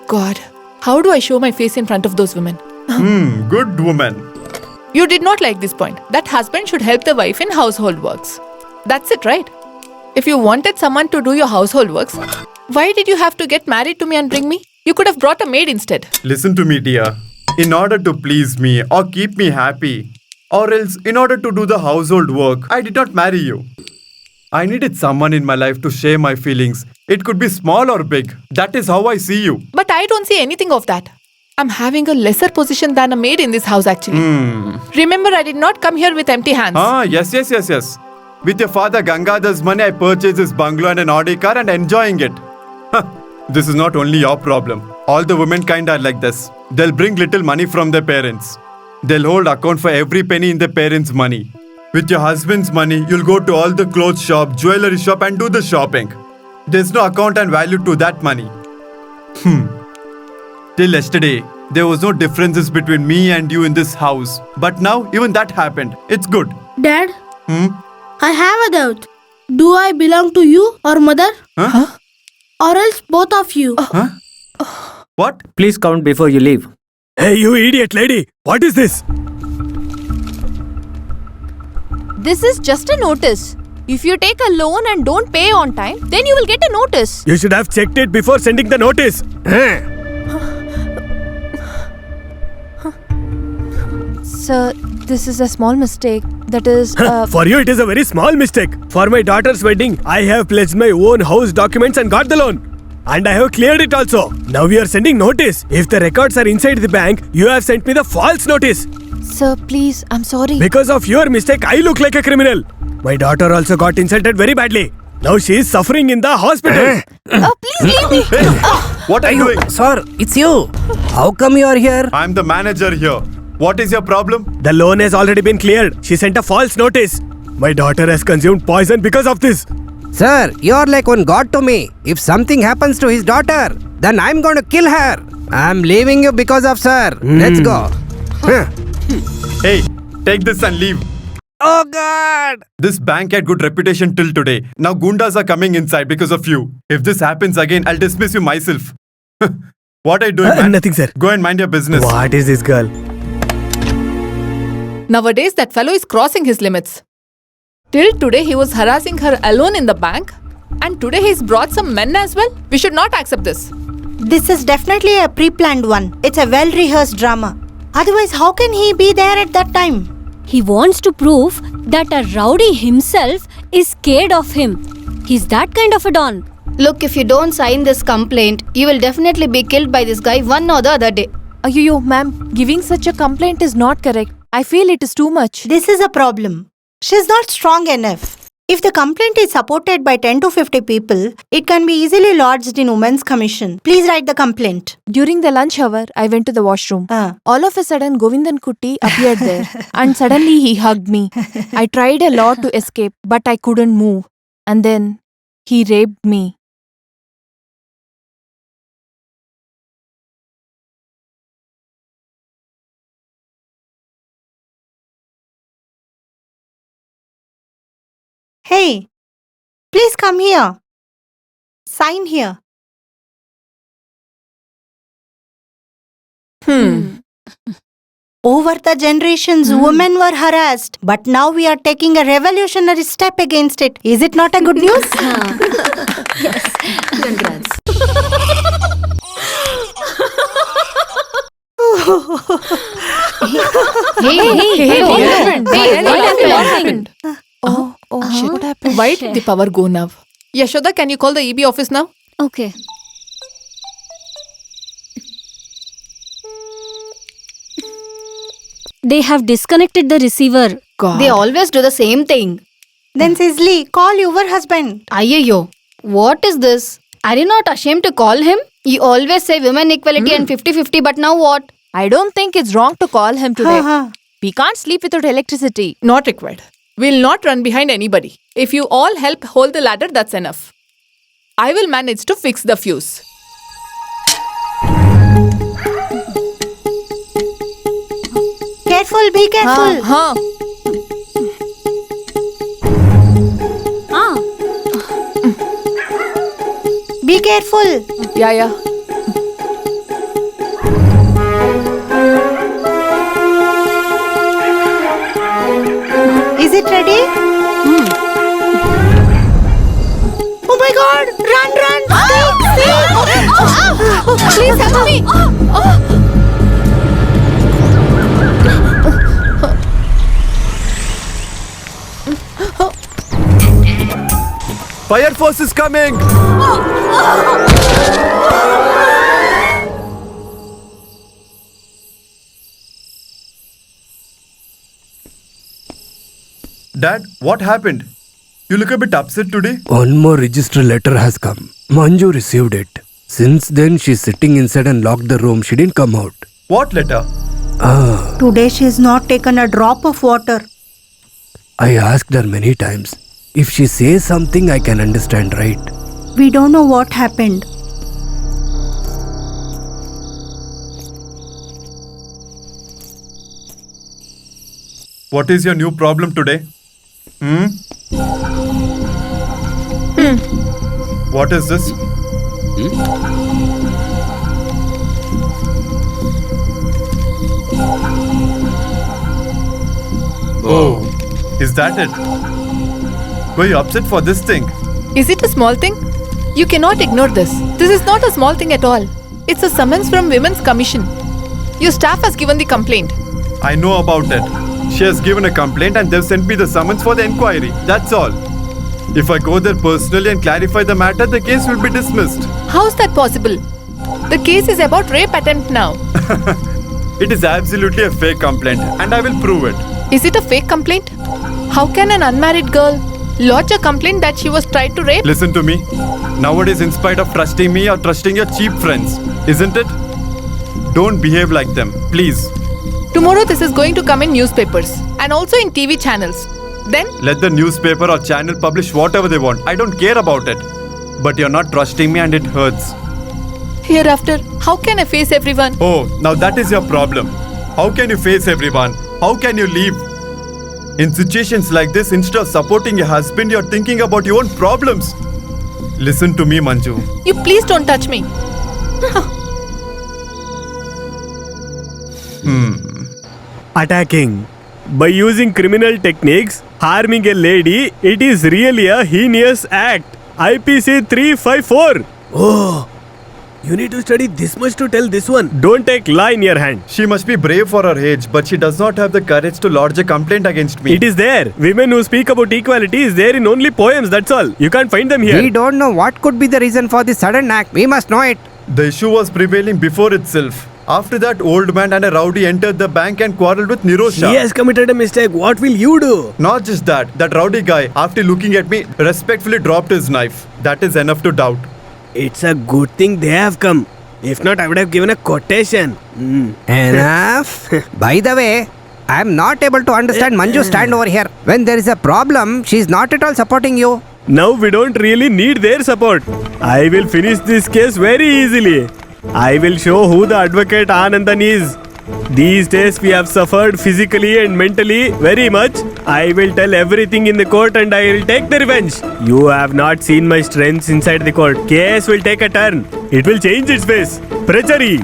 God, how do I show my face in front of those women? Good woman. You did not like this point. That husband should help the wife in household works. That's it, right? If you wanted someone to do your household works, why did you have to get married to me and bring me? You could have brought a maid instead. Listen to me, dear. In order to please me or keep me happy, or else in order to do the household work, I did not marry you. I needed someone in my life to share my feelings. It could be small or big. That is how I see you. But I don't see anything of that. I'm having a lesser position than a maid in this house actually. Remember, I did not come here with empty hands. Yes. With your father Gangadhar's money, I purchased this bungalow and an Audi car and enjoying it. This is not only your problem. All the womenkind are like this. They'll bring little money from their parents. They'll hold account for every penny in their parents' money. With your husband's money, you'll go to all the clothes shop, jewelry shop and do the shopping. There's no account and value to that money. Till yesterday, there was no differences between me and you in this house. But now, even that happened. It's good. Dad? I have a doubt. Do I belong to you or mother? Or else both of you? What? Please count before you leave. Hey, you idiot lady! What is this? This is just a notice. If you take a loan and don't pay on time, then you will get a notice. You should have checked it before sending the notice. Sir, this is a small mistake. That is... For you, it is a very small mistake. For my daughter's wedding, I have pledged my own house documents and got the loan. And I have cleared it also. Now we are sending notice. If the records are inside the bank, you have sent me the false notice. Sir, please, I'm sorry. Because of your mistake, I look like a criminal. My daughter also got insulted very badly. Now she is suffering in the hospital. Please leave me. What are you doing? Sir, it's you. How come you are here? I'm the manager here. What is your problem? The loan has already been cleared. She sent a false notice. My daughter has consumed poison because of this. Sir, you are like one god to me. If something happens to his daughter, then I'm going to kill her. I'm leaving you because of sir. Let's go. Hey, take this and leave. Oh God! This bank had good reputation till today. Now Gundas are coming inside because of you. If this happens again, I'll dismiss you myself. What are you doing, man? Nothing, sir. Go and mind your business. What is this girl? Nowadays, that fellow is crossing his limits. Till today, he was harassing her alone in the bank. And today, he's brought some men as well. We should not accept this. This is definitely a pre-planned one. It's a well-rehearsed drama. Otherwise, how can he be there at that time? He wants to prove that a rowdy himself is scared of him. He's that kind of a don. Look, if you don't sign this complaint, you will definitely be killed by this guy one or the other day. Ayyo, ma'am, giving such a complaint is not correct. I feel it is too much. This is a problem. She's not strong enough. If the complaint is supported by 10 to 50 people, it can be easily lodged in Women's Commission. Please write the complaint. During the lunch hour, I went to the washroom. All of a sudden, Govindan Kutti appeared there. And suddenly he hugged me. I tried a lot to escape, but I couldn't move. And then, he raped me. Hey, please come here. Sign here. Over the generations, women were harassed, but now we are taking a revolutionary step against it. Is it not a good news? Yes, congrats. Hey, what happened? What happened? Oh, shit. What happened? Why did the power go now? Yashoda, can you call the EB office now? Okay. They have disconnected the receiver. God. They always do the same thing. Then Sizzly, call your husband. Ayyo, what is this? Are you not ashamed to call him? You always say women equality and 50-50, but now what? I don't think it's wrong to call him today. We can't sleep without electricity. Not required. We'll not run behind anybody. If you all help hold the ladder, that's enough. I will manage to fix the fuse. careful, be careful. Huh. Be careful. Yeah. Is it ready? Oh my God! Run! Stay! Please help me. Fire force is coming! Dad, what happened? You look a bit upset today. One more register letter has come. Manju received it. Since then, she's sitting inside and locked the room. She didn't come out. What letter? Today she's not taken a drop of water. I asked her many times. If she says something, I can understand, right? We don't know what happened. What is your new problem today? What is this? Oh, is that it? Were you upset for this thing? Is it a small thing? You cannot ignore this. This is not a small thing at all. It's a summons from Women's Commission. Your staff has given the complaint. I know about it. She has given a complaint and they've sent me the summons for the inquiry. That's all. If I go there personally and clarify the matter, the case will be dismissed. How's that possible? The case is about rape attempt now. It is absolutely a fake complaint and I will prove it. Is it a fake complaint? How can an unmarried girl lodge a complaint that she was tried to rape? Listen to me. Nowadays, in spite of trusting me or trusting your cheap friends, isn't it? Don't behave like them, please. Tomorrow this is going to come in newspapers and also in TV channels. Then? Let the newspaper or channel publish whatever they want. I don't care about it. But you're not trusting me and it hurts. Hereafter, how can I face everyone? Oh, now that is your problem. How can you face everyone? How can you leave? In situations like this, instead of supporting your husband, you're thinking about your own problems. Listen to me, Manju. You please don't touch me. Attacking. By using criminal techniques, harming a lady, it is really a heinous act. IPC 354. Oh, you need to study this much to tell this one. Don't take law in your hand. She must be brave for her age, but she does not have the courage to lodge a complaint against me. It is there. Women who speak about equality is there in only poems, that's all. You can't find them here. We don't know what could be the reason for this sudden act. We must know it. The issue was prevailing before itself. After that, old man and a rowdy entered the bank and quarreled with Nirosha. She has committed a mistake. What will you do? Not just that. That rowdy guy, after looking at me, respectfully dropped his knife. That is enough to doubt. It's a good thing they have come. If not, I would have given a quotation. Enough. By the way, I am not able to understand Manju's stand over here. When there is a problem, she is not at all supporting you. Now we don't really need their support. I will finish this case very easily. I will show who the advocate Anandan is. These days we have suffered physically and mentally very much. I will tell everything in the court and I will take the revenge. You have not seen my strengths inside the court. Case will take a turn. It will change its face. Treachery.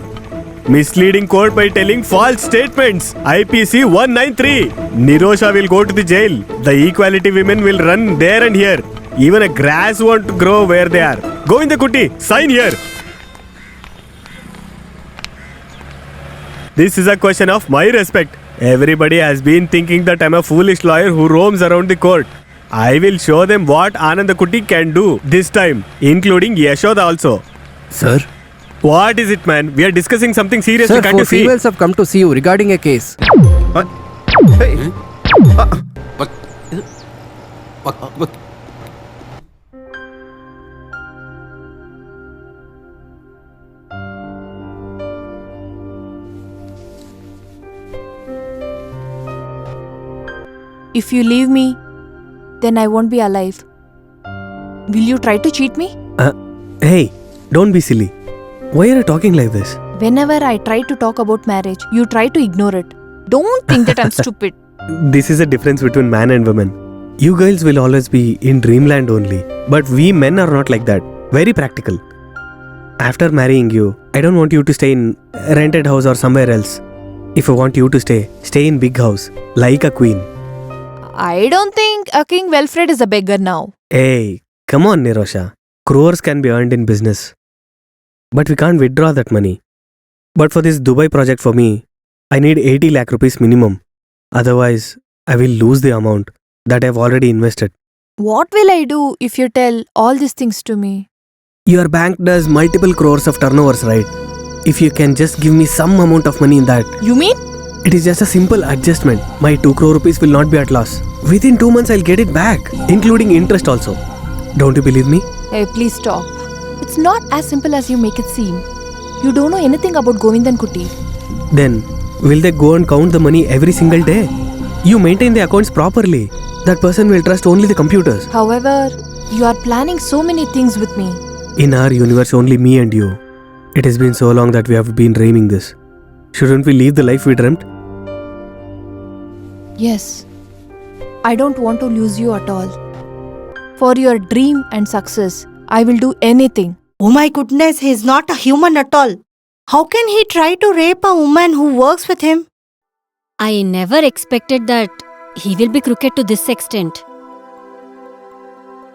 Misleading court by telling false statements. IPC 193. Nirosha will go to the jail. The equality women will run there and here. Even a grass won't grow where they are. Go in the kuti. Sign here. This is a question of my respect. Everybody has been thinking that I'm a foolish lawyer who roams around the court. I will show them what Anandakutti can do this time, including Yashoda also. Sir? What is it, man? We are discussing something serious. Sir, Can't you 4 see? females have come to see you regarding a case. Hey. If you leave me, then I won't be alive. Will you try to cheat me? Hey, don't be silly. Why are you talking like this? Whenever I try to talk about marriage, you try to ignore it. Don't think that I'm stupid. This is a difference between man and woman. You girls will always be in dreamland only, but we men are not like that. Very practical. After marrying you, I don't want you to stay in a rented house or somewhere else. If I want you to stay in big house, like a queen. I don't think a King Wilfred is a beggar now. Hey, come on, Nirosha. Crores can be earned in business. But we can't withdraw that money. But for this Dubai project for me, I need 80 lakh rupees minimum. Otherwise, I will lose the amount that I've already invested. What will I do if you tell all these things to me? Your bank does multiple crores of turnovers, right? If you can just give me some amount of money in that. You mean? It is just a simple adjustment. My 2 crore rupees will not be at loss. Within 2 months, I'll get it back, including interest also. Don't you believe me? Hey, please stop. It's not as simple as you make it seem. You don't know anything about Govindan Kuti. Then, will they go and count the money every single day? You maintain the accounts properly. That person will trust only the computers. However, you are planning so many things with me. In our universe, only me and you. It has been so long that we have been dreaming this. Shouldn't we leave the life we dreamt? Yes. I don't want to lose you at all. For your dream and success, I will do anything. Oh my goodness, he's not a human at all. How can he try to rape a woman who works with him? I never expected that he will be crooked to this extent.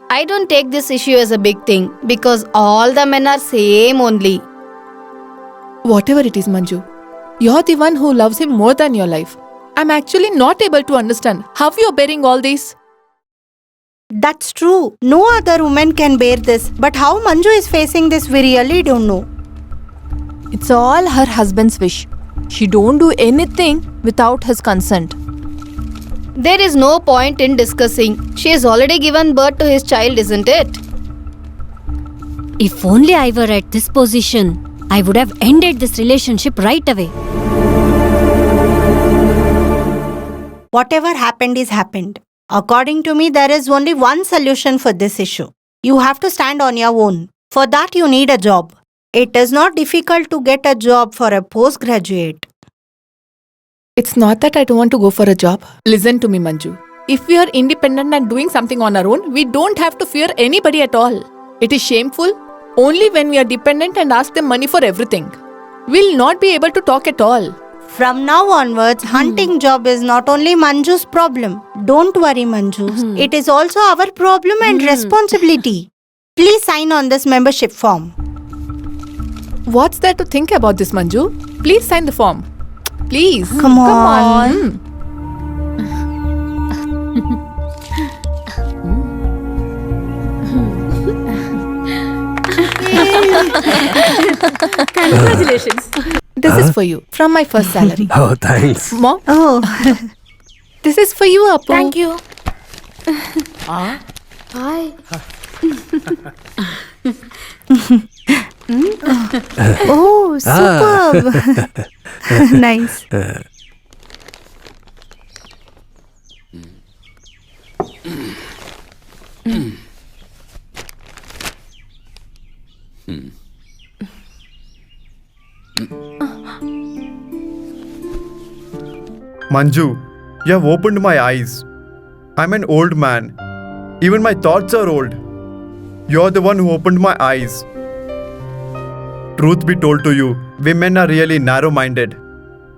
I don't take this issue as a big thing because all the men are same only. Whatever it is, Manju, you're the one who loves him more than your life. I'm actually not able to understand how you're bearing all this. That's true. No other woman can bear this. But how Manju is facing this, we really don't know. It's all her husband's wish. She don't do anything without his consent. There is no point in discussing. She has already given birth to his child, isn't it? If only I were at this position, I would have ended this relationship right away. Whatever happened is happened. According to me, there is only one solution for this issue. You have to stand on your own. For that, you need a job. It is not difficult to get a job for a postgraduate. It's not that I don't want to go for a job. Listen to me, Manju. If we are independent and doing something on our own, we don't have to fear anybody at all. It is shameful only when we are dependent and ask them money for everything. We'll not be able to talk at all. From now onwards, hunting job is not only Manju's problem. Don't worry, Manju. It is also our problem and responsibility. Please sign on this membership form. What's there to think about this, Manju? Please sign the form. Please. Come on. Congratulations. This is for you from my first salary. Oh, thanks. Mom, Oh, this is for you, Appu. Thank you. Hi. oh, superb. Nice. Manju, you have opened my eyes. I'm an old man. Even my thoughts are old. You're the one who opened my eyes. Truth be told to you, we men are really narrow-minded.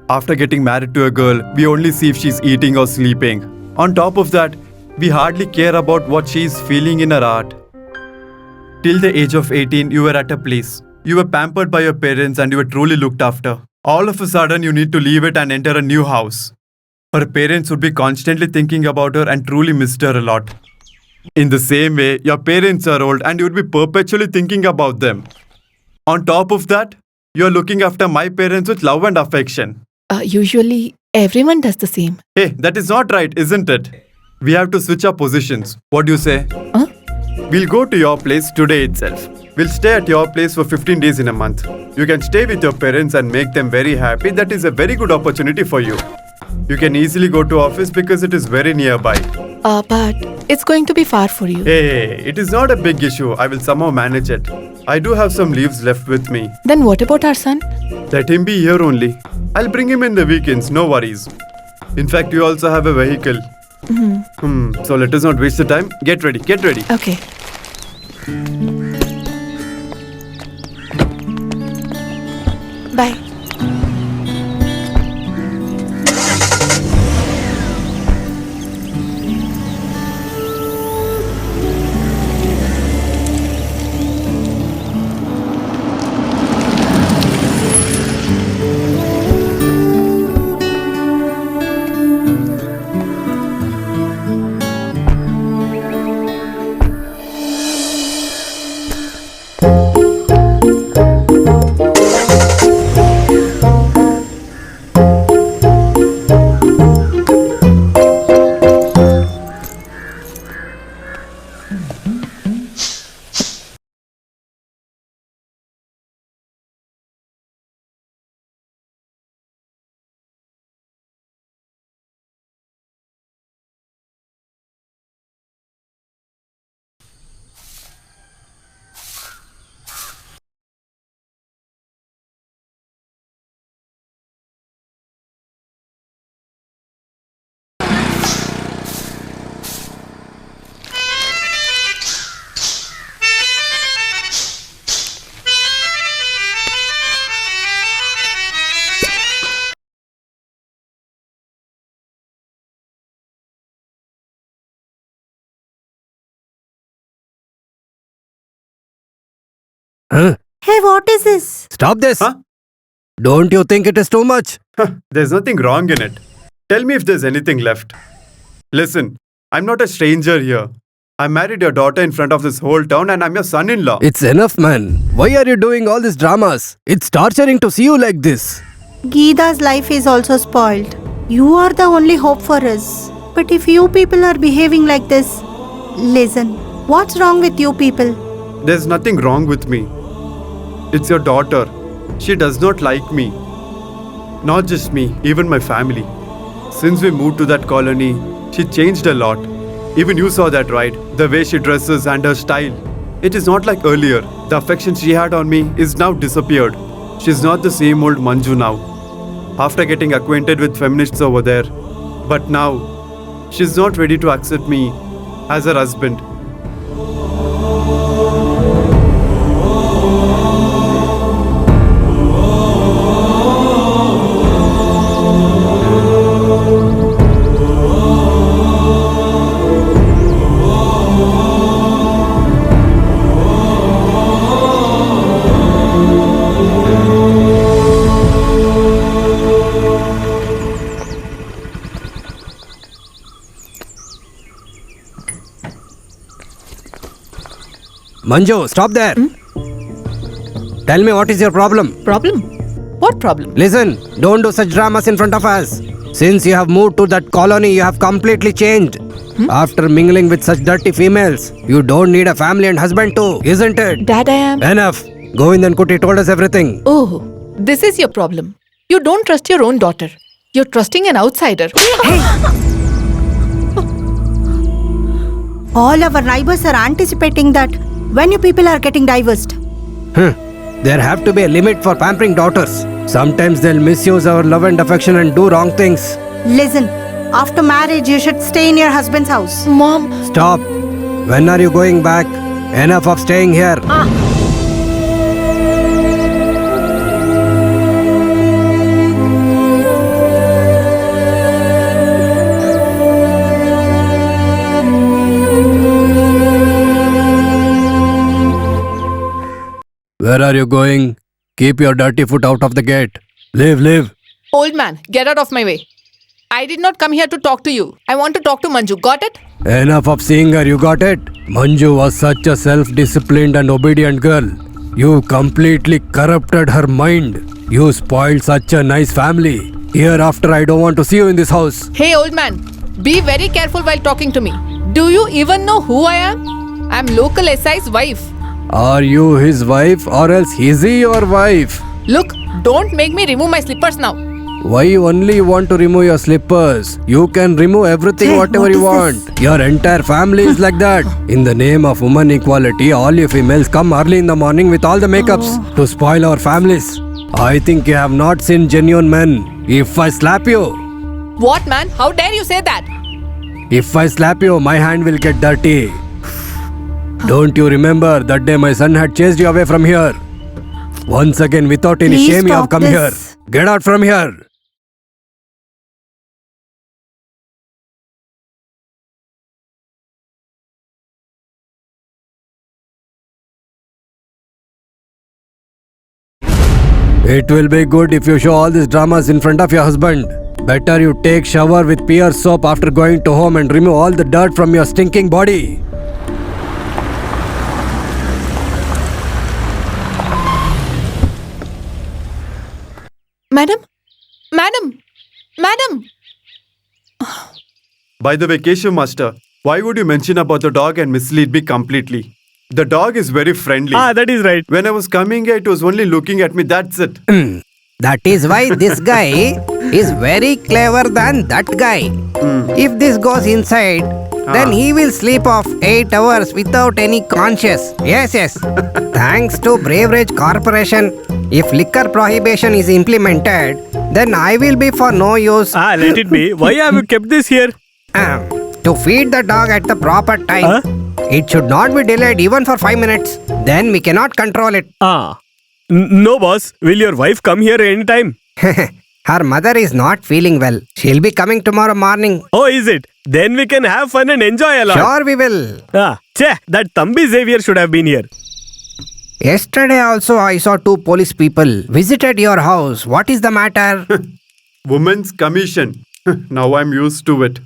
After getting married to a girl, we only see if she's eating or sleeping. On top of that, we hardly care about what she's feeling in her heart. Till the age of 18, you were at a place. You were pampered by your parents and you were truly looked after. All of a sudden, you need to leave it and enter a new house. Her parents would be constantly thinking about her and truly missed her a lot. In the same way, your parents are old and you would be perpetually thinking about them. On top of that, you are looking after my parents with love and affection. Usually, everyone does the same. Hey, that is not right, isn't it? We have to switch our positions. What do you say? Huh? We'll go to your place today itself. We'll stay at your place for 15 days in a month. You can stay with your parents and make them very happy. That is a very good opportunity for you. You can easily go to office because it is very nearby. But it's going to be far for you. Hey, it is not a big issue. I will somehow manage it. I do have some leaves left with me. Then what about our son? Let him be here only. I'll bring him in the weekends, no worries. In fact, you also have a vehicle. So let us not waste the time. Get ready, get ready. Okay. Bye. Huh? Hey, what is this? Stop this. Huh? Don't you think it is too much? There's nothing wrong in it. Tell me if there's anything left. Listen, I'm not a stranger here. I married your daughter in front of this whole town and I'm your son-in-law. It's enough, man. Why are you doing all these dramas? It's torturing to see you like this. Geeta's life is also spoiled. You are the only hope for us. But if you people are behaving like this, listen, what's wrong with you people? There's nothing wrong with me. It's your daughter. She does not like me. Not just me, even my family. Since we moved to that colony, she changed a lot. Even you saw that, right? The way she dresses and her style. It is not like earlier. The affection she had on me is now disappeared. She's not the same old Manju now. After getting acquainted with feminists over there. But now, she's not ready to accept me as her husband. Manju, stop there. Tell me what is your problem? Problem? What problem? Listen, don't do such dramas in front of us. Since you have moved to that colony, you have completely changed. After mingling with such dirty females, you don't need a family and husband too, isn't it? Dad, I am. Enough. Govind Kuti told us everything. Oh, this is your problem. You don't trust your own daughter. You're trusting an outsider. All our neighbors are anticipating that when you people are getting divorced. There have to be a limit for pampering daughters. Sometimes they'll misuse our love and affection and do wrong things. Listen, after marriage you should stay in your husband's house. Mom. Stop. When are you going back? Enough of staying here. Where are you going? Keep your dirty foot out of the gate. Leave. Old man, get out of my way. I did not come here to talk to you. I want to talk to Manju. Got it? Enough of seeing her, you got it? Manju was such a self-disciplined and obedient girl. You completely corrupted her mind. You spoiled such a nice family. Hereafter, I don't want to see you in this house. Hey, old man, be very careful while talking to me. Do you even know who I am? I'm local SI's wife. Are you his wife or else is he your wife? Look, don't make me remove my slippers now. Why you only want to remove your slippers? You can remove everything, Hey, whatever what you is want. this? Your entire family is like that. In the name of woman equality, all you females come early in the morning with all the makeups to spoil our families. I think you have not seen genuine men. If I slap you, What, man? How dare you say that? if I slap you, my hand will get dirty. Don't you remember that day my son had chased you away from here? Once again, without any Please shame, you have stop come this. here. Get out from here. It will be good if you show all these dramas in front of your husband. Better you take shower with Pierre soap after going to home and remove all the dirt from your stinking body. Madam? Madam? Madam? By the way, Keshav Master, why would you mention about the dog and mislead me completely? The dog is very friendly. That is right. When I was coming here, it was only looking at me, that's it. That is why this guy is very clever than that guy. If this goes inside, then he will sleep off 8 hours without any conscience. Yes, yes. Thanks to Braveridge Corporation, if liquor prohibition is implemented, then I will be for no use. Let it be. Why have you kept this here? To feed the dog at the proper time. It should not be delayed even for 5 minutes. Then we cannot control it. No, boss. Will your wife come here anytime? Her mother is not feeling well. She'll be coming tomorrow morning. Oh, is it? Then we can have fun and enjoy a lot. Sure we will. That Thambi Xavier should have been here. Yesterday also I saw 2 police people visited your house. What is the matter? Women's Commission. Now I'm used to it.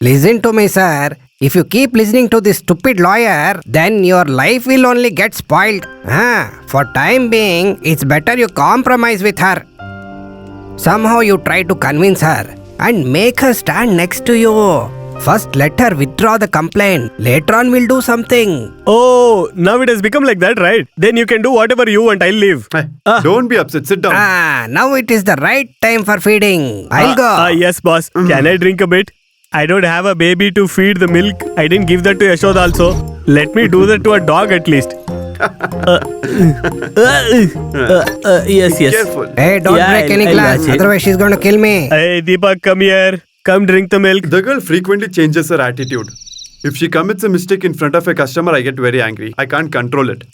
Listen to me, sir. If you keep listening to this stupid lawyer, then your life will only get spoiled. For time being, it's better you compromise with her. Somehow you try to convince her and make her stand next to you. First let her withdraw the complaint. Later on we'll do something. Oh, now it has become like that, right? Then you can do whatever you want. I'll leave. Don't be upset. Sit down. Now it is the right time for feeding. I'll go. Yes, boss. Can I drink a bit? I don't have a baby to feed the milk. I didn't give that to Yashoda also. Let me do that to a dog at least. Yes. Careful. Hey, don't break any glass. Otherwise she's going to kill me. Hey, Deepak, come here. Come drink the milk. The girl frequently changes her attitude. If she commits a mistake in front of a customer, I get very angry. I can't control it.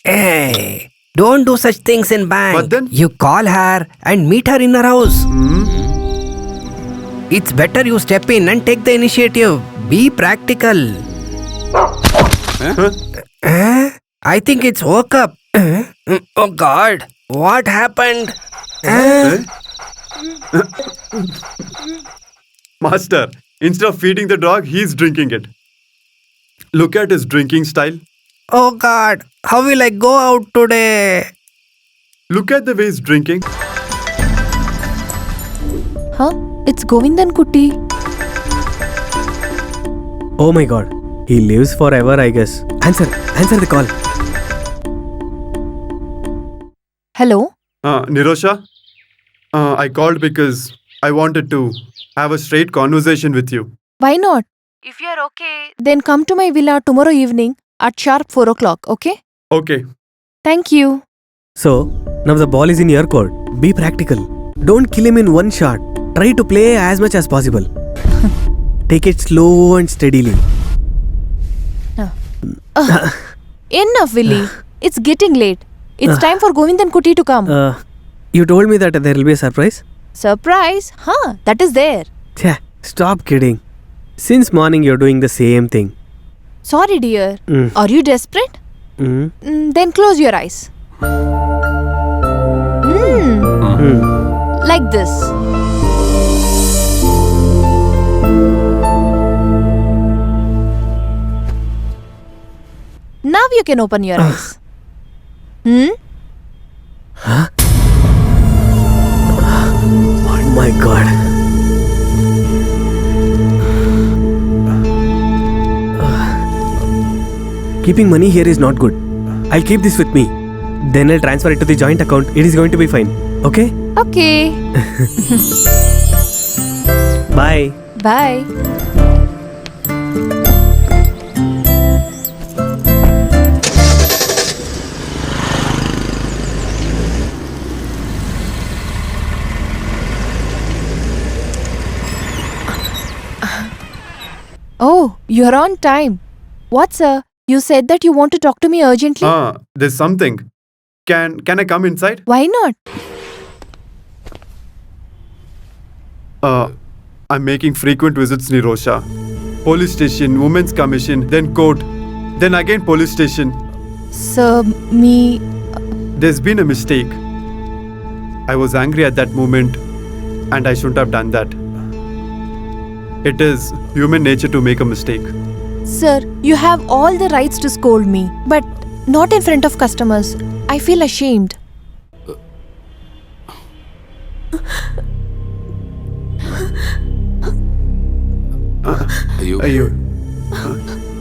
Hey, don't do such things in bank. But then? You call her and meet her in her house. It's better you step in and take the initiative. Be practical. I think it's woke up. Oh God, what happened? Master, instead of feeding the dog, he's drinking it. Look at his drinking style. Oh God, how will I go out today? Look at the way he's drinking. It's Govindan Kutti. Oh my god. He lives forever, I guess. Answer the call. Hello? Nirosha, I called because I wanted to have a straight conversation with you. Why not? If you're okay, then come to my villa tomorrow evening at sharp 4 o'clock, okay? Okay. Thank you. So, now the ball is in your court. Be practical. Don't kill him in one shot. Try to play as much as possible. Take it slow and steadily. Enough, Willy. It's getting late. It's time for Govindan Kutti to come. You told me that there will be a surprise? Surprise? That is there. Stop kidding. Since morning you're doing the same thing. Sorry, dear. Are you desperate? Then close your eyes. Like this. Now you can open your eyes. Oh my god. Keeping money here is not good. I'll keep this with me. Then I'll transfer it to the joint account. It is going to be fine. Okay? Okay. Bye. Bye. Oh, you're on time. What, sir? You said that you want to talk to me urgently. There's something. Can I come inside? Why not? I'm making frequent visits, Nirosha. Police station, women's commission, then court, then again police station. Sir, me. There's been a mistake. I was angry at that moment and I shouldn't have done that. It is human nature to make a mistake. Sir, you have all the rights to scold me, but not in front of customers. I feel ashamed.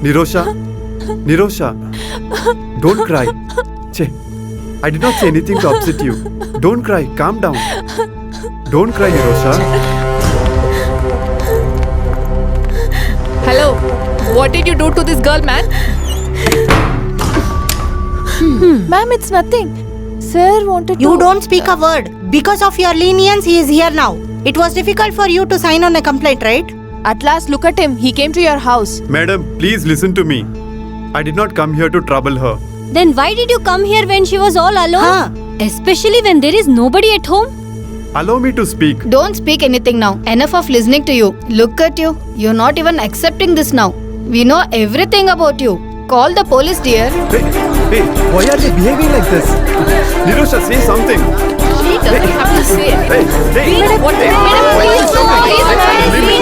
Nirosha, don't cry. Che, I did not say anything to upset you. Don't cry, calm down. Don't cry, Nirosha. Hello. What did you do to this girl, man? Ma'am, it's nothing. Sir wanted to... You don't speak a word. Because of your lenience, he is here now. It was difficult for you to sign on a complaint, right? At last, look at him. He came to your house. Madam, please listen to me. I did not come here to trouble her. Then why did you come here when she was all alone? Especially when there is nobody at home? Allow me to speak. Don't speak anything now. Enough of listening to you. Look at you. You're not even accepting this now. We know everything about you. Call the police, dear. Hey, why are they behaving like this? Nirosha, say something. She doesn't have to say anything. Hey, Madam, what? hey, Madam, hey, please,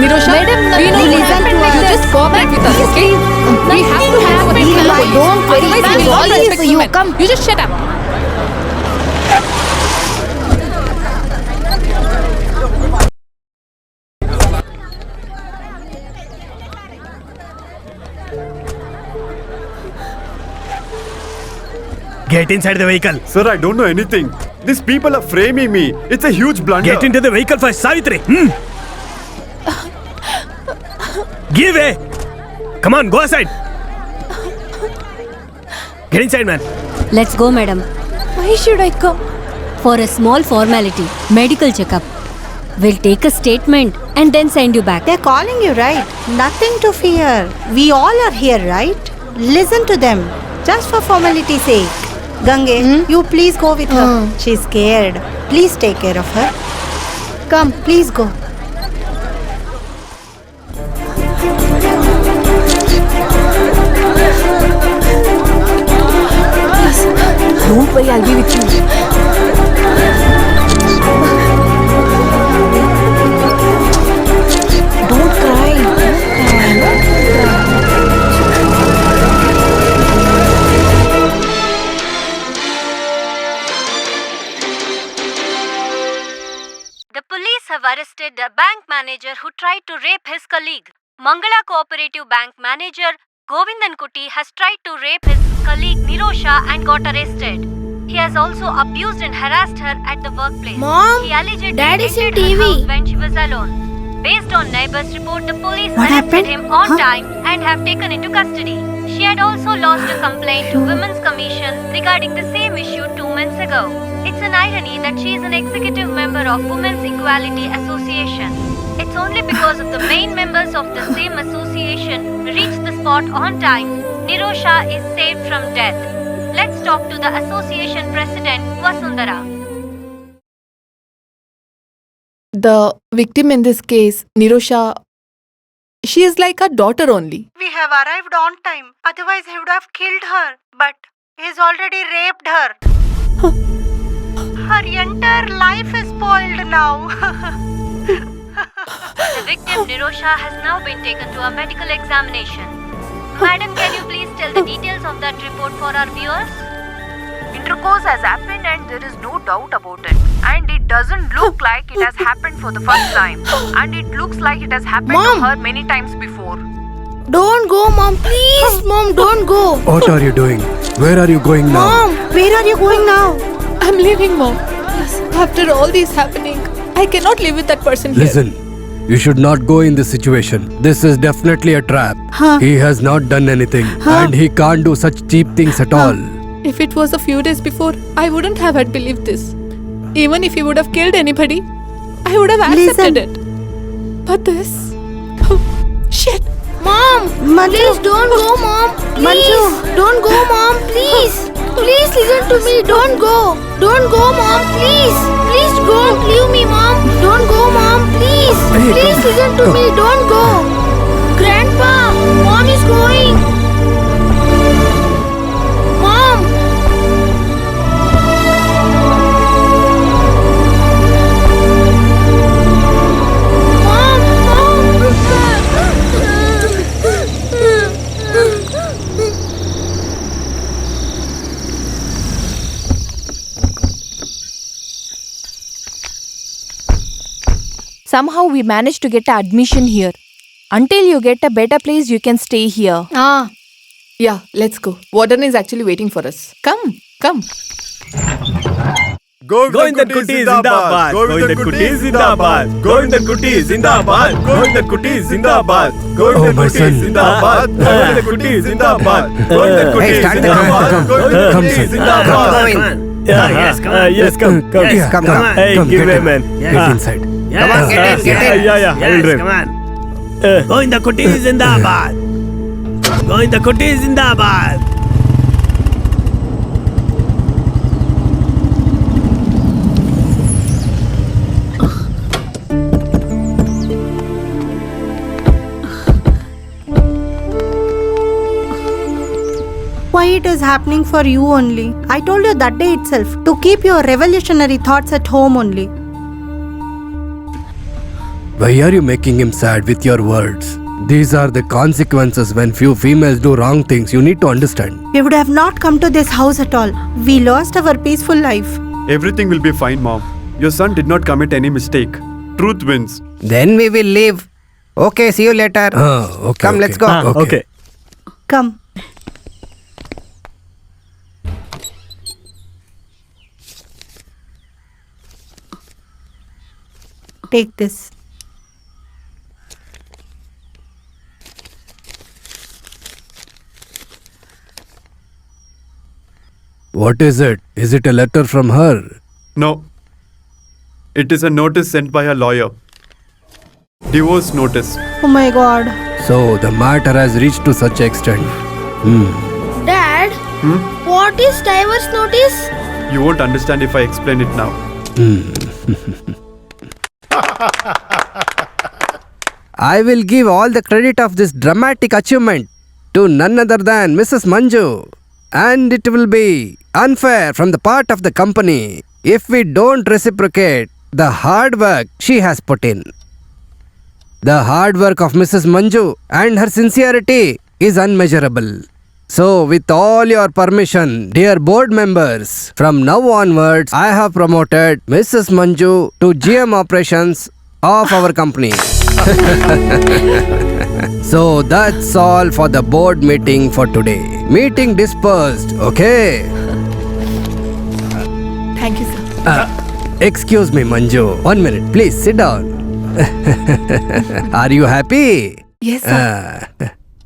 Nirosha, we know what happened. You just cooperate with us, okay? We have to have a meeting. Don't worry, Otherwise, we it's will all not easy respect for you. women. Come. You just shut up. Get inside the vehicle. Sir, I don't know anything. These people are framing me. It's a huge blunder. Get into the vehicle first, Savitri. Give way. Come on, go aside. Get inside, man. Let's go, madam. Why should I come? For a small formality, medical checkup. We'll take a statement and then send you back. They're calling you, right? Nothing to fear. We all are here, right? Listen to them. Just for formality's sake. Gange, you please go with her. She's scared. Please take care of her. Come, please go. Don't worry, I'll be with you. Don't cry. The police have arrested a bank manager who tried to rape his colleague. Mangala Cooperative Bank manager Govindan Kuti has tried to rape his colleague Nirosha and got arrested. He has also abused and harassed her at the workplace. Mom, he allegedly Dad is in entered her TV. house when she was alone. Based on neighbors' report, the police What arrested happened? him on time and have taken into custody. She had also lodged a complaint to Women's Commission regarding the same issue 2 months ago. It's an irony that she is an executive member of Women's Equality Association. It's only because of the main members of the same association reached the spot on time, Nirosha is saved from death. Let's talk to the association president, Vasundhara. The victim in this case, Nirosha, she is like a daughter only. We have arrived on time. Otherwise, he would have killed her. But he's already raped her. Her entire life is spoiled now. The victim, Nirosha, has now been taken to a medical examination. Madam, can you please tell the details of that report for our viewers? Intercourse has happened and there is no doubt about it. And it doesn't look like it has happened for the first time. And it looks like it has happened Mom. to her many times before. Don't go, Mom. Please, Mom, don't go. What are you doing? Where are you going now? Mom, Where are you going now? I'm leaving, Mom. After all this happening, I cannot live with that person here. Listen, you should not go in this situation. This is definitely a trap. He has not done anything and he can't do such cheap things at all. If it was a few days before, I wouldn't have had believed this. Even if he would have killed anybody, I would have accepted it. But this... shit! Mom! Please don't go, Mom! Please! Don't go, Mom! Please! Please listen to me! Don't go! Don't go, Mom! Please! Please don't leave me, Mom! Don't go, Mom! Please! Please listen to me! Don't go! Grandpa! Mom is going! Mom! Somehow we managed to get admission here. Until you get a better place, you can stay here. Yeah, let's go. Warden is actually waiting for us. Come. Govindan Kutti Zindabad. Govindan Kutti Zindabad. Govindan Kutti Zindabad. Govindan Kutti Zindabad. Oh, my son. Govindan Kutti Zindabad. Govindan Kutti Hey, start the car. Come, son. Come. Yes, come. Yes, come. Hey, Come, give get way, in. man. Get inside. Come on, get in. Yeah, I will drive. Govindan Kutti Zindabad. Govindan Kutti Zindabad. Why it is happening for you only? I told you that day itself to keep your revolutionary thoughts at home only. Why are you making him sad with your words? These are the consequences when few females do wrong things. You need to understand. We would have not come to this house at all. We lost our peaceful life. Everything will be fine, Mom. Your son did not commit any mistake. Truth wins. Then we will leave. Okay, see you later. Okay. Come, let's go. Okay. Come. Take this. What is it? Is it a letter from her? No. It is a notice sent by her lawyer. Divorce notice. Oh my god. So the matter has reached to such extent. Dad? What is divorce notice? You won't understand if I explain it now. I will give all the credit of this dramatic achievement to none other than Mrs. Manju. And it will be unfair from the part of the company if we don't reciprocate the hard work she has put in. The hard work of Mrs. Manju and her sincerity is unmeasurable. So, with all your permission, dear board members, from now onwards, I have promoted Mrs. Manju to GM operations of our company. So, that's all for the board meeting for today. Meeting dispersed, okay? Thank you, sir. Excuse me, Manju. 1 minute, please sit down. Are you happy? Yes, sir.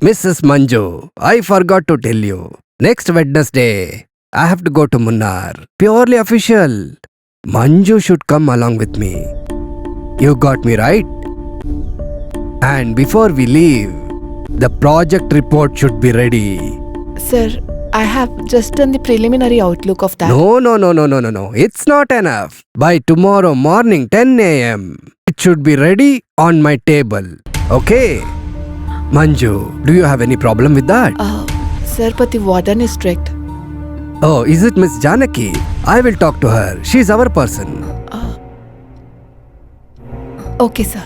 Mrs. Manju, I forgot to tell you. Next Wednesday, I have to go to Munnar. Purely official. Manju should come along with me. You got me right? And before we leave, the project report should be ready. Sir, I have just done the preliminary outlook of that. No. It's not enough. By tomorrow morning, 10 a.m., it should be ready on my table. Okay? Manju, do you have any problem with that? Sir, but the warden is strict. Oh, is it Miss Janaki? I will talk to her. She's our person. Okay, sir.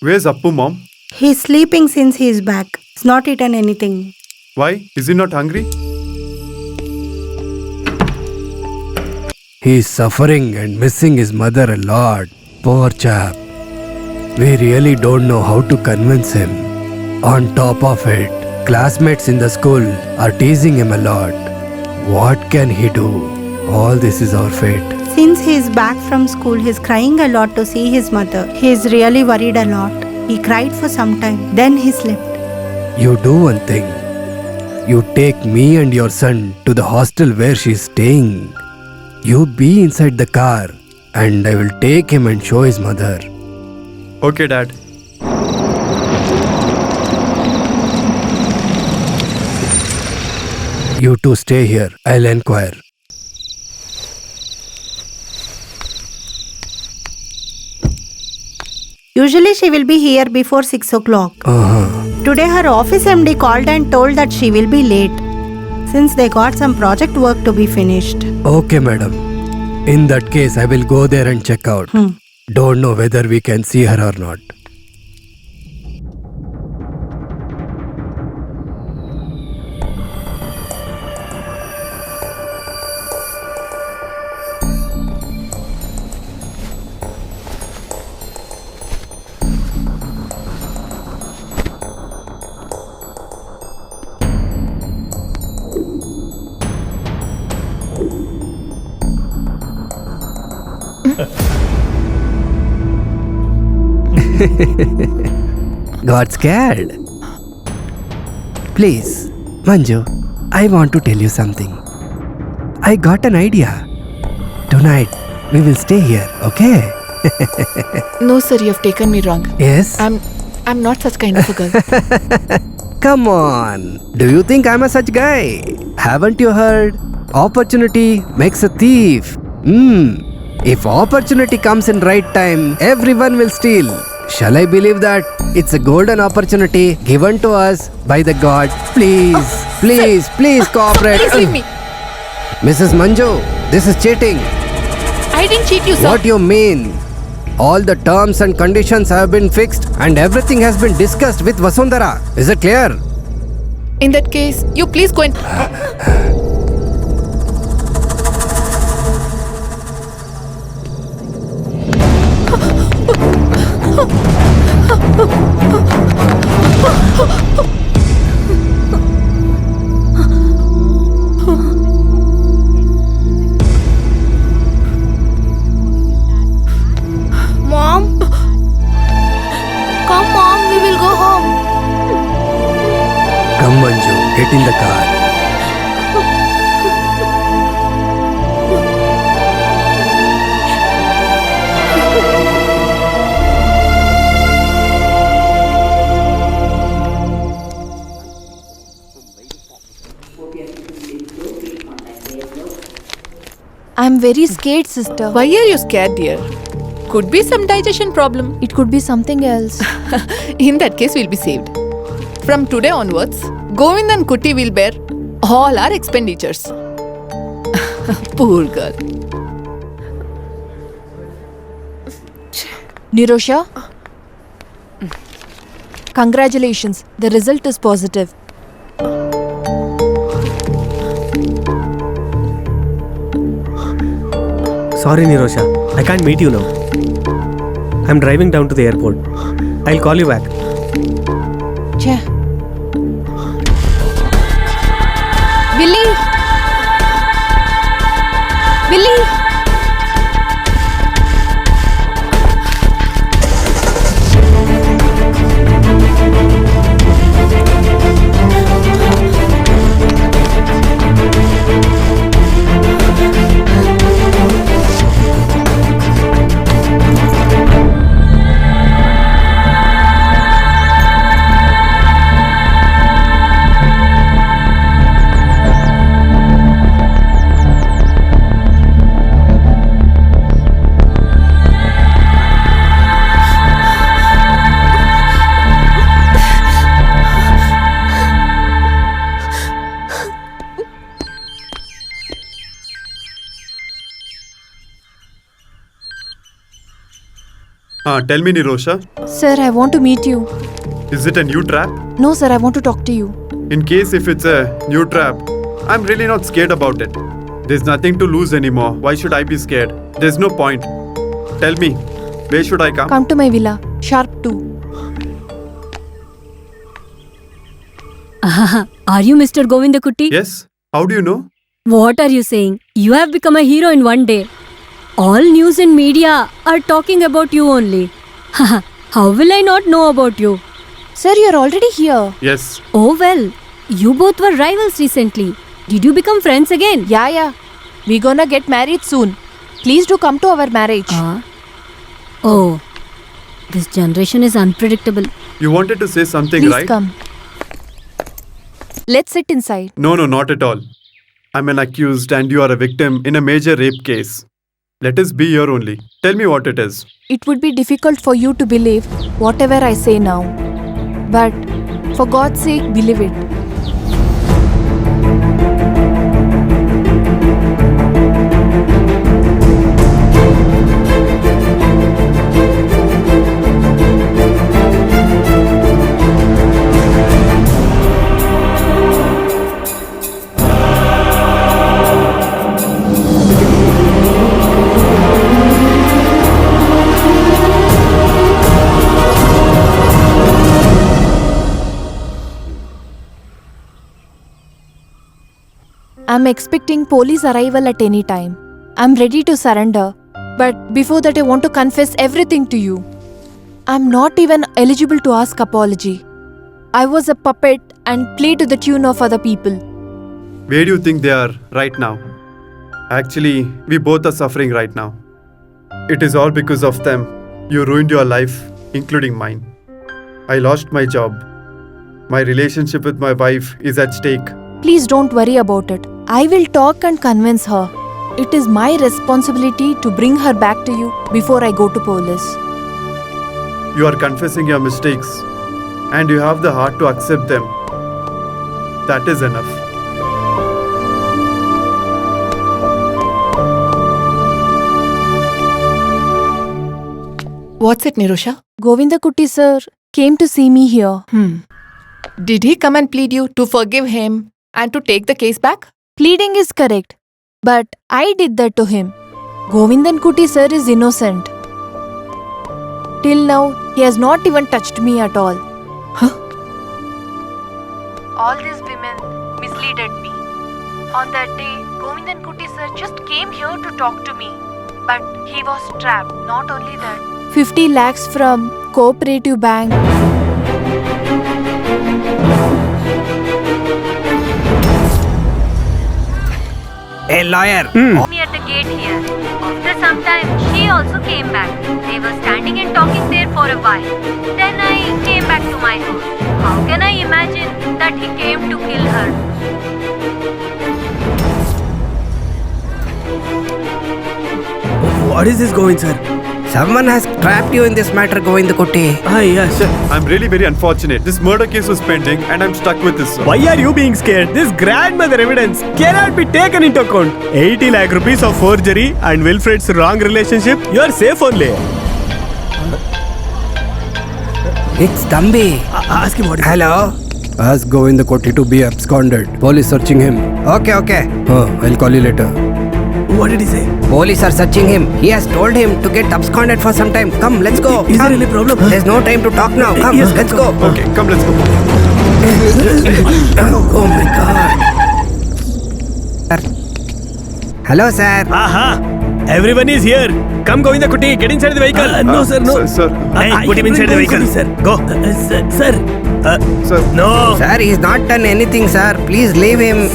Where's Appu, Mom? He's sleeping since he's back. He's not eaten anything. Why? Is he not hungry? He's suffering and missing his mother a lot. Poor chap. We really don't know how to convince him. On top of it, classmates in the school are teasing him a lot. What can he do? All this is our fate. Since he is back from school, he is crying a lot to see his mother. He is really worried a lot. He cried for some time. Then he slept. You do one thing. You take me and your son to the hostel where she is staying. You be inside the car and I will take him and show his mother. Okay, Dad. You two stay here. I'll inquire. Usually she will be here before 6 o'clock. Today her office MD called and told that she will be late, since they got some project work to be finished. Okay, madam. In that case, I will go there and check out. Don't know whether we can see her or not. Got scared? Please, Manju, I want to tell you something. I got an idea. Tonight, we will stay here, okay? No, sir, you have taken me wrong. Yes? I'm not such kind of a girl. Come on. Do you think I'm a such guy? Haven't you heard? Opportunity makes a thief. If opportunity comes in right time, everyone will steal. Shall I believe that it's a golden opportunity given to us by the God? Please, please, please cooperate. Please leave me. Mrs. Manju, this is cheating. I didn't cheat you, sir. What you mean? All the terms and conditions have been fixed and everything has been discussed with Vasundhara. Is it clear? In that case, you please go and... Mom? Come, Mom, we will go home. Come, Manju, get in the car. I'm very scared, sister. Why are you scared, dear? Could be some digestion problem. It could be something else. In that case, we'll be saved. From today onwards, Govind and Kuti will bear all our expenditures. Poor girl. Nirosha? Congratulations. The result is positive. Sorry, Nirosha. I can't meet you now. I'm driving down to the airport. I'll call you back. Che. Billy! Billy! Tell me, Nirosha, Sir, I want to meet you. is it a new trap? No, sir, I want to talk to you. In case if it's a new trap, I'm really not scared about it. There's nothing to lose anymore. Why should I be scared? There's no point. Tell me, where should I come? Come to my villa, sharp 2. Are you Mr. Govindakutti? Yes. How do you know? What are you saying? You have become a hero in one day. All news and media are talking about you only. How will I not know about you? Sir, you're already here. Yes. Oh well, you both were rivals recently. Did you become friends again? Yeah. We're gonna get married soon. Please do come to our marriage. Oh, this generation is unpredictable. You wanted to say something, Please right? come. Let's sit inside. No, not at all. I'm an accused and you are a victim in a major rape case. Let us be here only. Tell me what it is. It would be difficult for you to believe whatever I say now. But for God's sake, believe it. I'm expecting police arrival at any time. I'm ready to surrender. But before that, I want to confess everything to you. I'm not even eligible to ask apology. I was a puppet and played to the tune of other people. Where do you think they are right now? Actually, we both are suffering right now. It is all because of them. You ruined your life, including mine. I lost my job. My relationship with my wife is at stake. Please don't worry about it. I will talk and convince her. It is my responsibility to bring her back to you before I go to police. You are confessing your mistakes and you have the heart to accept them. That is enough. What's it, Nirusha? Govindakutti sir came to see me here. Did he come and plead you to forgive him and to take the case back? Pleading is correct, but I did that to him. Govindakutti sir is innocent. Till now, he has not even touched me at all. All these women misleaded me. On that day, Govindakutti sir just came here to talk to me. But he was trapped. Not only that, 50 lakhs from Cooperative Bank. Hey, lawyer. me at the gate here. After some time, she also came back. They were standing and talking there for a while. Then I came back to my house. How can I imagine that he came to kill her? What is this going, sir? Someone has trapped you in this matter, Govindakutti. Yes. I'm really very unfortunate. This murder case was pending and I'm stuck with this. Why are you being scared? This grandmother evidence cannot be taken into account. 80 lakh rupees of forgery and Wilfred's wrong relationship. You are safe only. It's Thambi. Ask him what is Hello? Ask Govindakutti to be absconded. Police searching him. Okay. I'll call you later. What did he say? Police are searching him. He has told him to get absconded for some time. Come, let's go. Is there any problem? There's no time to talk now. Come, Yes, let's go. Okay, come, let's go. Oh my God. Hello, sir. Aha! Everyone is here. Come, Govindakutti, get inside the vehicle. No, sir, no. Sir, Hey, put him inside the vehicle. Sir. Go. Sir. sir. No. Sir, he's not done anything, sir. Please leave him.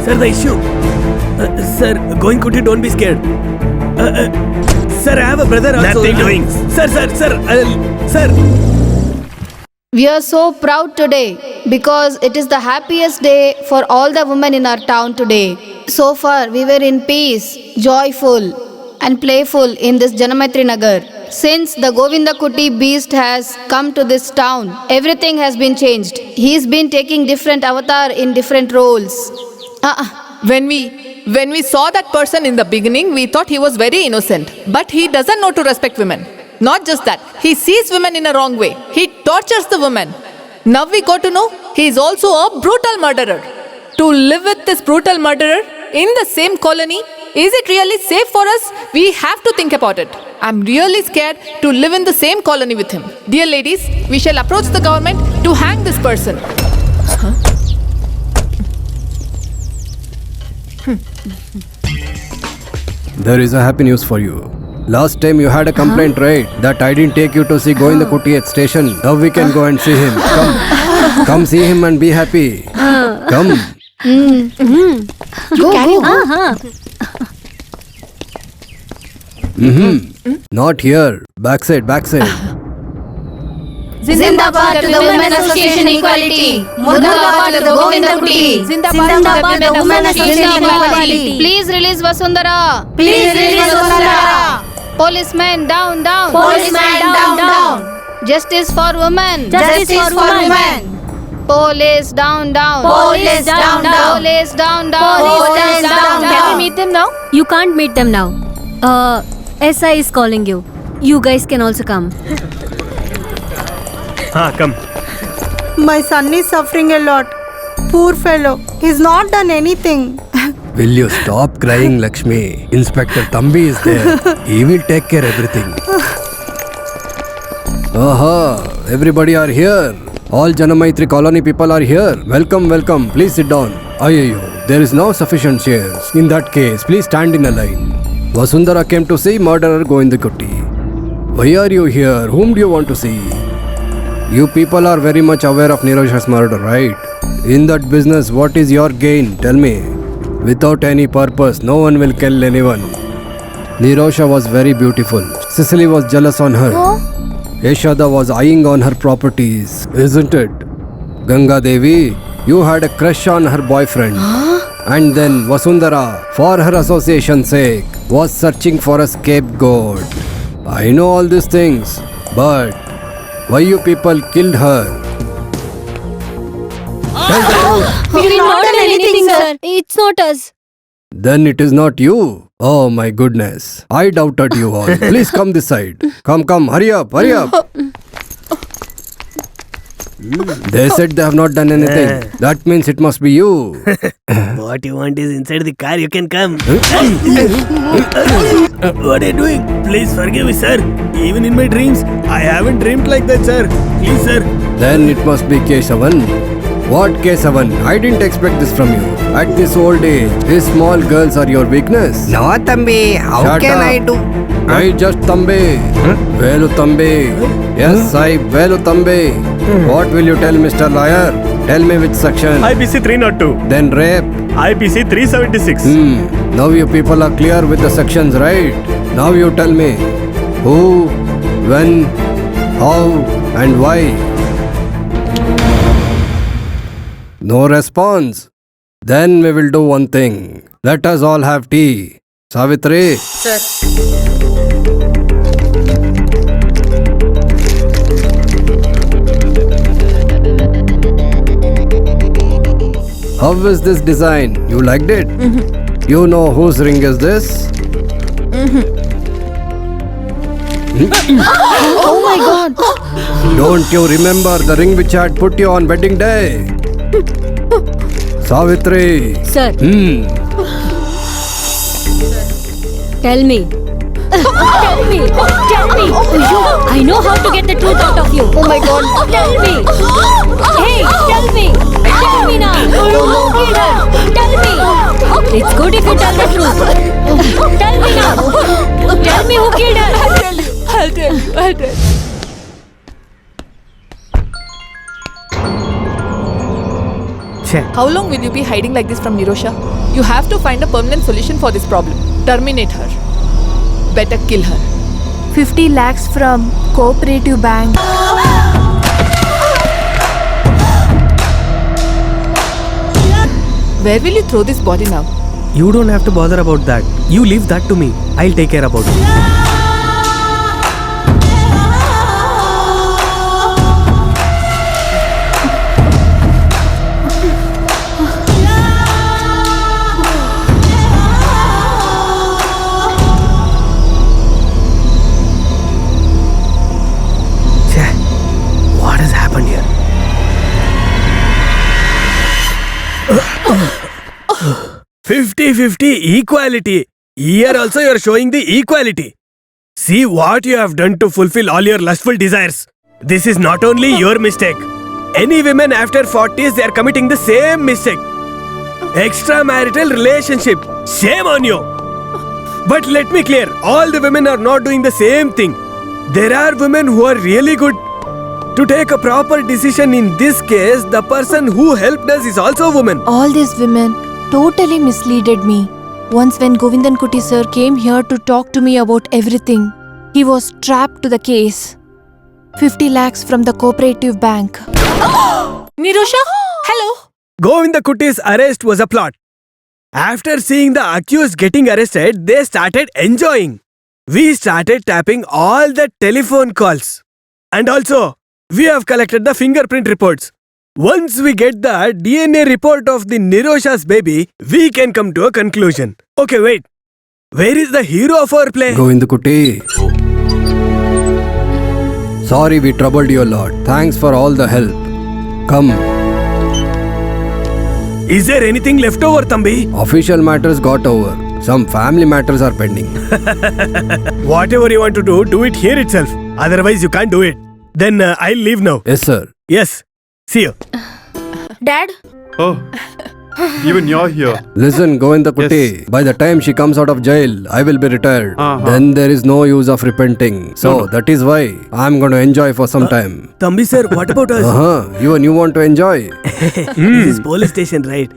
Sir, the issue. Sir, Govindakutti, don't be scared. Sir, I have a brother also. Nothing doing. Sir. We are so proud today because it is the happiest day for all the women in our town today. So far, we were in peace, joyful and playful in this Janamatri Nagar. Since the Govindakutti beast has come to this town, everything has been changed. He's been taking different avatar in different roles. When we saw that person in the beginning, we thought he was very innocent. But he doesn't know to respect women. Not just that, he sees women in a wrong way. He tortures the women. Now we got to know he is also a brutal murderer. To live with this brutal murderer in the same colony, is it really safe for us? We have to think about it. I'm really scared to live in the same colony with him. Dear ladies, we shall approach the government to hang this person. There is a happy news for you. Last time you had a complaint, right? That I didn't take you to see Govinda Kutti at station. Now we can go and see him. Come. Come see him and be happy. Come. Not here. Backside, backside. Zindabad to the Women Association Equality. Murdabad to the Govinda Kutti. Zindabad to the Women Association Equality. Please release Vasundhara. Please release Vasundhara. Policemen down, down. Policeman down. Justice for women. Justice for women. Police down, down. Police down. Police down, down. Police down. Can we meet them now? You can't meet them now. SI is calling you. You guys can also come. Come. My son is suffering a lot. Poor fellow. He's not done anything. Will you stop crying, Lakshmi? Inspector Thambi is there. He will take care everything. Aha, everybody are here. All Janamaitri colony people are here. Welcome, welcome. Please sit down. Ayyo, there is no sufficient chairs. In that case, please stand in a line. Vasundhara came to see murderer Govinda Kutti. Why are you here? Whom do you want to see? You people are very much aware of Nirosha's murder, right? In that business, what is your gain? Tell me. Without any purpose, no one will kill anyone. Nirosha was very beautiful. Cicely was jealous on her. Yashoda was eyeing on her properties, isn't it? Ganga Devi, you had a crush on her boyfriend. And then Vasundhara, for her association's sake, was searching for a scapegoat. I know all these things, but why you people killed her? We did not done anything, sir. It's not us. Then it is not you. Oh my goodness. I doubted you all. Please come this side. Come, hurry up, hurry up. They said they have not done anything. That means it must be you. What you want is inside the car, you can come. What are you doing? Please forgive me, sir. Even in my dreams, I haven't dreamed like that, sir. Please, sir. Then it must be Kesavan. What Kesavan? I didn't expect this from you. At this old age, these small girls are your weakness. No, Thambi. How Shut can up. I do? I just Thambi. Velu Thambi. Yes, I Velu Thambi. What will you tell, Mr. Lawyer? Tell me which section. IPC 302. Then rape. IPC 376. Now you people are clear with the sections, right? Now you tell me. Who, when, how and why? No response. Then we will do one thing. Let us all have tea. Savitri. Sir. How is this design? You liked it? You know whose ring is this? Oh my god. Don't you remember the ring which I had put you on wedding day? Savitri. Sir. Tell me. Tell me. I know how to get the truth out of you. Oh my god. Tell me. Hey, tell me. Tell me now. Who killed her? Tell me. It's good if you tell the truth. Tell me now. Tell me who killed her. I'll tell you. How long will you be hiding like this from Nirosha? You have to find a permanent solution for this problem. Terminate her. Better kill her. 50 lakhs from Cooperative Bank. Where will you throw this body now? You don't have to bother about that. You leave that to me. I'll take care about it. What has happened here? 50-50 equality. Here also you are showing the equality. See what you have done to fulfill all your lustful desires. This is not only your mistake. Any women after 40s, they are committing the same mistake. Extramarital relationship. Shame on you. But let me clear, all the women are not doing the same thing. There are women who are really good. To take a proper decision in this case, the person who helped us is also a woman. All these women totally misleaded me. Once when Govindan Kuti sir came here to talk to me about everything, he was trapped to the case. 50 lakhs from the cooperative bank. Nirosha, hello. Govinda Kutti's arrest was a plot. After seeing the accused getting arrested, they started enjoying. We started tapping all the telephone calls. And also, we have collected the fingerprint reports. Once we get the DNA report of the Nirosha's baby, we can come to a conclusion. Okay, wait. Where is the hero of our play? Govinda Kuti. Sorry we troubled you a lot. Thanks for all the help. Come. Is there anything left over, Thambi? Official matters got over. Some family matters are pending. Whatever you want to do it here itself. Otherwise, you can't do it. Then I'll leave now. Yes, sir. Yes. See you. Dad? Oh, even you're here. Listen, Govinda Kuti, Yes. by the time she comes out of jail, I will be retired. Then there is no use of repenting. So that is why I'm going to enjoy for some time. Thambi sir, what about us? Even you want to enjoy? This is police station, right?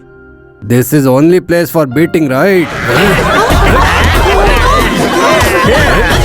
This is only place for beating, right?